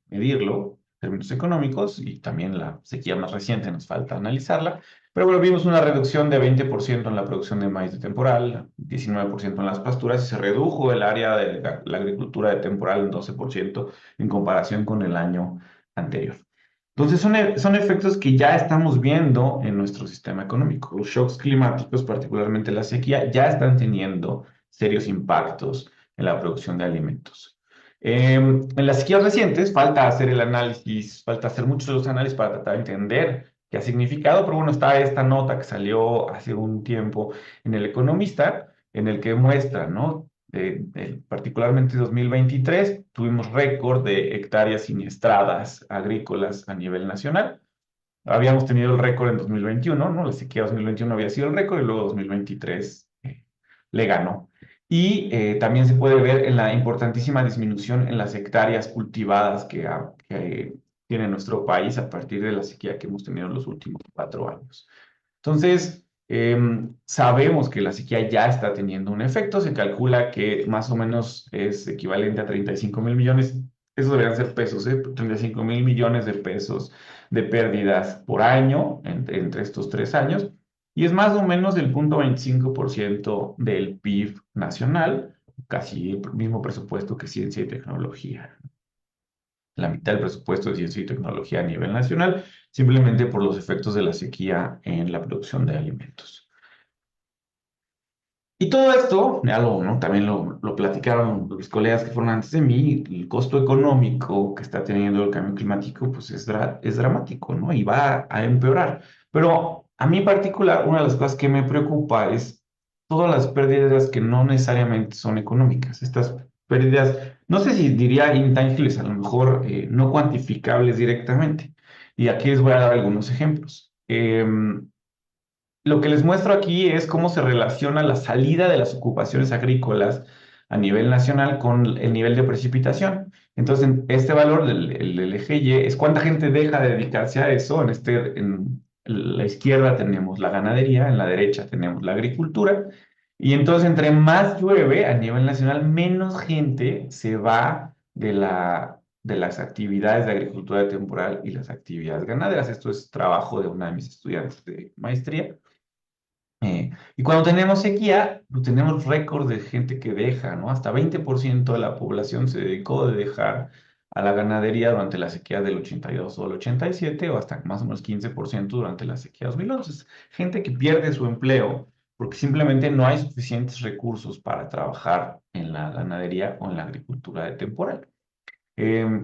medirlo en términos económicos, y también la sequía más reciente nos falta analizarla, pero bueno, vimos una reducción de 20% en la producción de maíz de temporal, 19% en las pasturas, y se redujo el área de la agricultura de temporal en 12% en comparación con el año anterior. Entonces son efectos que ya estamos viendo en nuestro sistema económico. Los shocks climáticos, particularmente la sequía, ya están teniendo serios impactos en la producción de alimentos. En las sequías recientes falta hacer el análisis, falta hacer muchos de los análisis para tratar de entender qué ha significado, pero bueno, está esta nota que salió hace un tiempo en El Economista, en el que muestra, ¿no? Particularmente 2023, tuvimos récord de hectáreas siniestradas agrícolas a nivel nacional. Habíamos tenido el récord en 2021, ¿no? La sequía 2021 había sido el récord y luego 2023 le ganó. Y también se puede ver en la importantísima disminución en las hectáreas cultivadas que tiene nuestro país a partir de la sequía que hemos tenido en los últimos 4 años. Entonces, sabemos que la sequía ya está teniendo un efecto. Se calcula que más o menos es equivalente a 35,000 millones. Esos deberían ser pesos, 35,000 millones de pesos de pérdidas por año entre estos 3 años. Y es más o menos el 0,25% del PIB nacional, casi el mismo presupuesto que ciencia y tecnología. La mitad del presupuesto de ciencia y tecnología a nivel nacional, simplemente por los efectos de la sequía en la producción de alimentos. Y todo esto, ya ¿no? También lo platicaron mis colegas que fueron antes de mí, el costo económico que está teniendo el cambio climático, pues es dramático, ¿no? Y va a empeorar. Pero a mí en particular, una de las cosas que me preocupa es todas las pérdidas que no necesariamente son económicas. Estas pérdidas, no sé si diría intangibles, a lo mejor no cuantificables directamente. Y aquí les voy a dar algunos ejemplos. Lo que les muestro aquí es cómo se relaciona la salida de las ocupaciones agrícolas a nivel nacional con el nivel de precipitación. Entonces, este valor del eje Y es cuánta gente deja de dedicarse a eso. En la izquierda tenemos la ganadería, en la derecha tenemos la agricultura. Y entonces, entre más llueve a nivel nacional, menos gente se va de las actividades de agricultura temporal y las actividades ganaderas. Esto es trabajo de una de mis estudiantes de maestría. Y cuando tenemos sequía, pues tenemos récord de gente que deja, ¿no? Hasta 20% de la población se dedicó de dejar a la ganadería durante la sequía del 82 o el 87, o hasta más o menos 15% durante la sequía 2011. Es gente que pierde su empleo porque simplemente no hay suficientes recursos para trabajar en la ganadería o en la agricultura de temporal.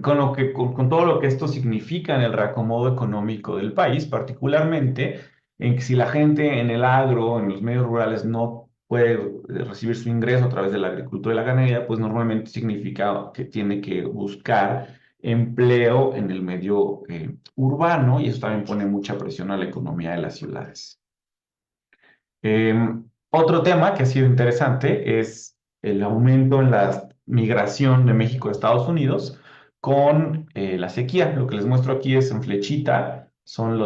Con todo lo que esto significa en el reacomodo económico del país, particularmente en que si la gente en el agro, en los medios rurales, no puede recibir su ingreso a través de la agricultura y la ganadería, pues normalmente significa que tiene que buscar empleo en el medio urbano, y eso también pone mucha presión a la economía de las ciudades. Otro tema que ha sido interesante es el aumento en la migración de México a Estados Unidos con la sequía. Lo que les muestro aquí es en flechita, son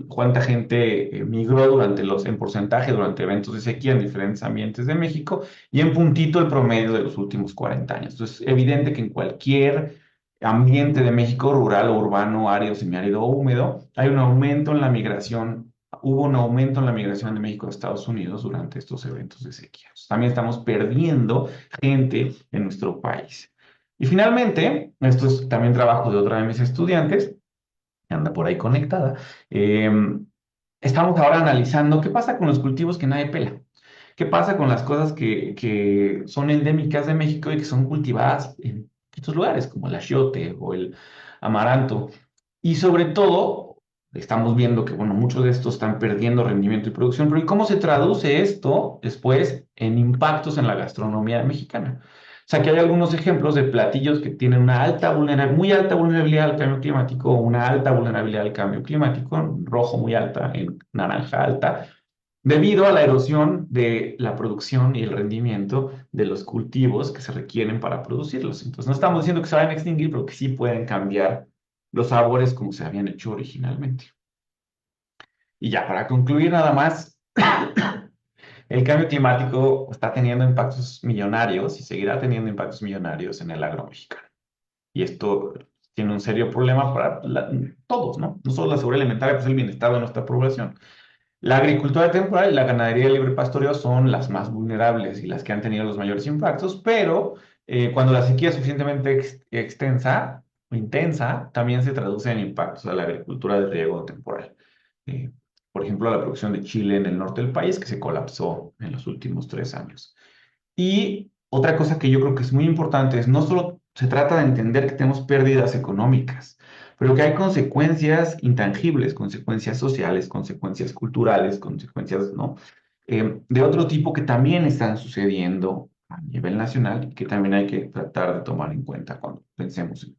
cuánta gente migró en porcentaje durante eventos de sequía en diferentes ambientes de México, y en puntito el promedio de los últimos 40 años. Entonces, es evidente que en cualquier ambiente de México, rural o urbano, árido, semiárido o húmedo, hay un aumento en la migración. Hubo un aumento en la migración de México a Estados Unidos durante estos eventos de sequía. También estamos perdiendo gente en nuestro país. Y finalmente, esto es también trabajo de otra de mis estudiantes, que anda por ahí conectada. eh, Estamos ahora analizando qué pasa con los cultivos que nadie pela. ¿Qué pasa con las cosas que son endémicas de México y que son cultivadas en estos lugares, como el achiote o el amaranto? Y sobre todo, estamos viendo que, bueno, muchos de estos están perdiendo rendimiento y producción, pero ¿y cómo se traduce esto después en impactos en la gastronomía mexicana? O sea, que hay algunos ejemplos de platillos que tienen muy alta vulnerabilidad al cambio climático, una alta vulnerabilidad al cambio climático, en rojo muy alta, en naranja alta, debido a la erosión de la producción y el rendimiento de los cultivos que se requieren para producirlos. Entonces, no estamos diciendo que se vayan a extinguir, pero que sí pueden cambiar los sabores como se habían hecho originalmente. Y ya, para concluir nada más, el cambio climático está teniendo impactos millonarios y seguirá teniendo impactos millonarios en el agro mexicano. Y esto tiene un serio problema para todos, ¿no? No solo la seguridad alimentaria, pues el bienestar de nuestra población. La agricultura temporal y la ganadería de libre pastoreo son las más vulnerables y las que han tenido los mayores impactos, pero cuando la sequía es suficientemente extensa o intensa, también se traduce en impactos a la agricultura de riego temporal. Eh, por ejemplo, la producción de chile en el norte del país, que se colapsó en los últimos 3 años. Y otra cosa que yo creo que es muy importante es no solo se trata de entender que tenemos pérdidas económicas, pero que hay consecuencias intangibles, consecuencias sociales, consecuencias culturales, consecuencias, ¿no? De otro tipo que también están sucediendo a nivel nacional y que también hay que tratar de tomar en cuenta cuando pensemos en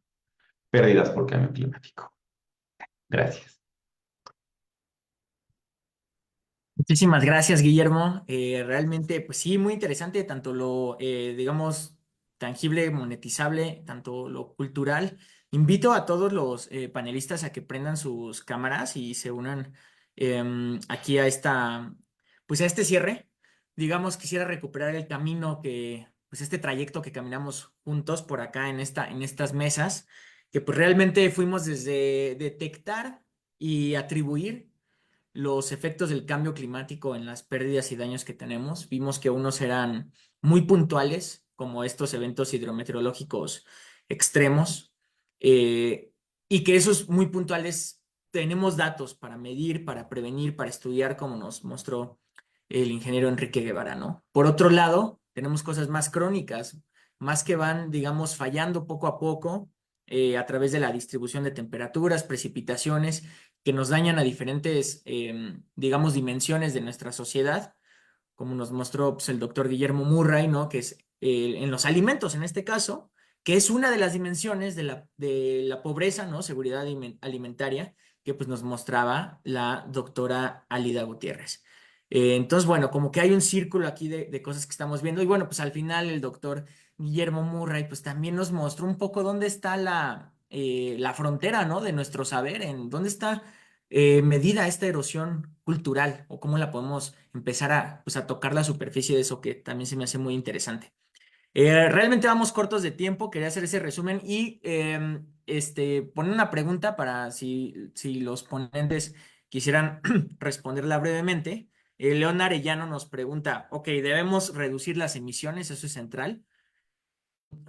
pérdidas por cambio climático. Gracias. Muchísimas gracias, Guillermo. Realmente, pues sí, muy interesante, tanto lo, digamos, tangible, monetizable, tanto lo cultural. Invito a todos los panelistas a que prendan sus cámaras y se unan aquí a pues a este cierre. Digamos, quisiera recuperar el camino pues este trayecto que caminamos juntos por acá en estas mesas, que pues realmente fuimos desde detectar y atribuir los efectos del cambio climático en las pérdidas y daños que tenemos. Vimos que unos eran muy puntuales, como estos eventos hidrometeorológicos extremos, eh, y que esos muy puntuales tenemos datos para medir, para prevenir, para estudiar, como nos mostró el ingeniero Enrique Guevara, ¿no? Por otro lado, tenemos cosas más crónicas, más que van, digamos, fallando poco a poco a través de la distribución de temperaturas, precipitaciones, que nos dañan a diferentes, digamos, dimensiones de nuestra sociedad, como nos mostró pues, el doctor Guillermo Murray, ¿no? Que es en los alimentos, en este caso, que es una de las dimensiones de la pobreza, ¿no? Seguridad alimentaria, que pues nos mostraba la doctora Alida Gutiérrez. Entonces, bueno, como que hay un círculo aquí de cosas que estamos viendo. Y bueno, pues al final el doctor Guillermo Murray, pues también nos mostró un poco dónde está la frontera, ¿no? De nuestro saber, en dónde está medida esta erosión cultural o cómo la podemos empezar pues, a tocar la superficie de eso que también se me hace muy interesante. Realmente vamos cortos de tiempo, quería hacer ese resumen y poner una pregunta para si los ponentes quisieran responderla brevemente. León Arellano nos pregunta, ok, debemos reducir las emisiones, eso es central,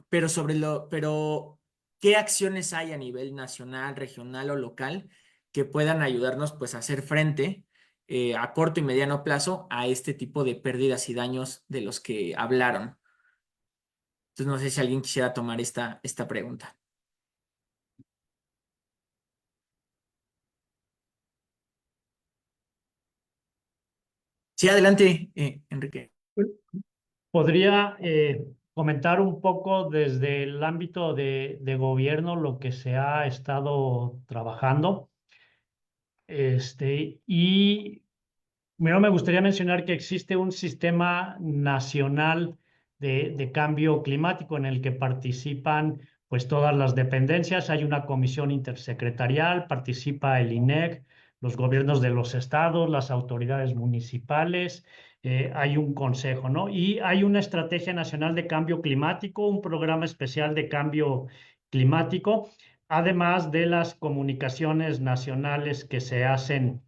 pero ¿qué acciones hay a nivel nacional, regional o local que puedan ayudarnos pues a hacer frente a corto y mediano plazo a este tipo de pérdidas y daños de los que hablaron? Entonces no sé si alguien quisiera tomar esta pregunta. Sí, adelante, Enrique. Podría comentar un poco desde el ámbito de gobierno lo que se ha estado trabajando. Y primero me gustaría mencionar que existe un sistema nacional de cambio climático en el que participan pues todas las dependencias. Hay una comisión intersecretarial, participa el INEC, los gobiernos de los estados, las autoridades municipales, hay un consejo, ¿no? Y hay una estrategia nacional de cambio climático, un programa especial de cambio climático, además de las comunicaciones nacionales que se hacen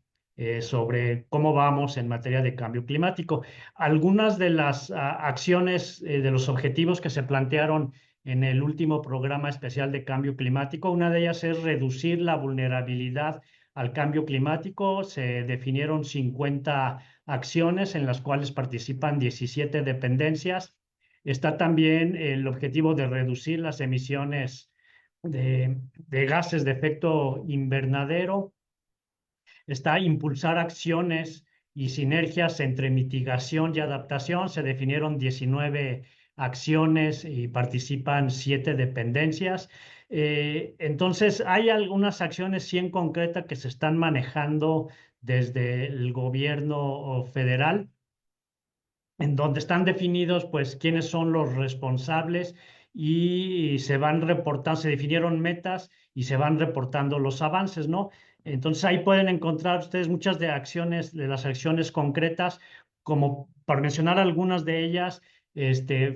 sobre cómo vamos en materia de cambio climático. Algunas de las acciones de los objetivos que se plantearon en el último programa especial de cambio climático, una de ellas es reducir la vulnerabilidad al cambio climático. Se definieron 50 acciones en las cuales participan 17 dependencias. Está también el objetivo de reducir las emisiones de gases de efecto invernadero. Está impulsar acciones y sinergias entre mitigación y adaptación. Se definieron 19 acciones y participan 7 dependencias. Entonces, hay algunas acciones sí en concreta que se están manejando desde el gobierno federal, en donde están definidos pues quiénes son los responsables y se van reportando, se definieron metas y se van reportando los avances, ¿no? Entonces ahí pueden encontrar ustedes muchas de las acciones concretas, como para mencionar algunas de ellas,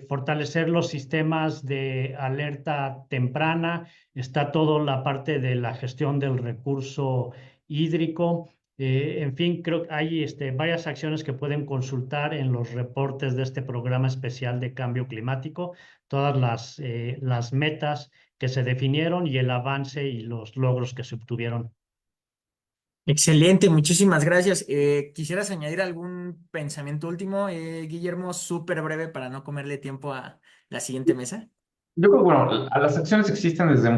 fortalecer los sistemas de alerta temprana, está toda la parte de la gestión del recurso hídrico. En fin, creo que hay varias acciones que pueden consultar en los reportes de este programa especial de cambio climático, todas las metas que se definieron y el avance y los logros que se obtuvieron. Excelente, muchísimas gracias. ¿Quisieras añadir algún pensamiento último, Guillermo? Súper breve para no comerle tiempo a la siguiente mesa. Yo creo que, bueno, las acciones existen desde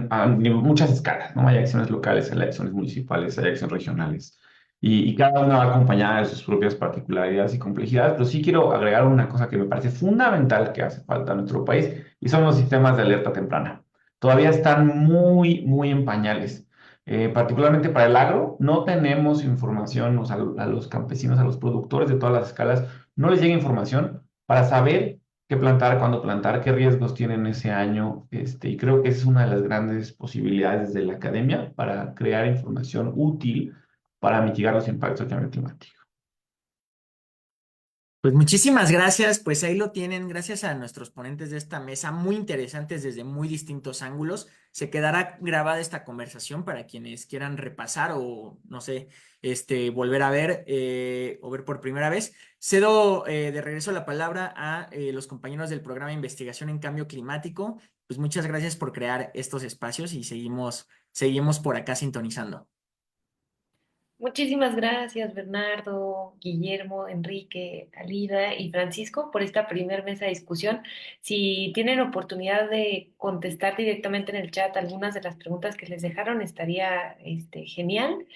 muchas escalas, ¿no? Hay acciones locales, hay acciones municipales, hay acciones regionales, y cada una va acompañada de sus propias particularidades y complejidades, pero sí quiero agregar una cosa que me parece fundamental que hace falta en nuestro país, y son los sistemas de alerta temprana. Todavía están muy, muy en pañales. Particularmente para el agro, no tenemos información, o sea, a los campesinos, a los productores de todas las escalas, no les llega información para saber qué plantar, cuándo plantar, qué riesgos tienen ese año. Y creo que esa es una de las grandes posibilidades de la academia para crear información útil para mitigar los impactos del cambio climático. Pues muchísimas gracias, pues ahí lo tienen, gracias a nuestros ponentes de esta mesa, muy interesantes desde muy distintos ángulos. Se quedará grabada esta conversación para quienes quieran repasar o, no sé, volver a ver o ver por primera vez. Cedo de regreso la palabra a los compañeros del programa de investigación en cambio climático. Pues muchas gracias por crear estos espacios y seguimos por acá sintonizando. Muchísimas gracias, Bernardo, Guillermo, Enrique, Alida y Francisco, por esta primer mesa de discusión. Si tienen oportunidad de contestar directamente en el chat algunas de las preguntas que les dejaron, estaría genial.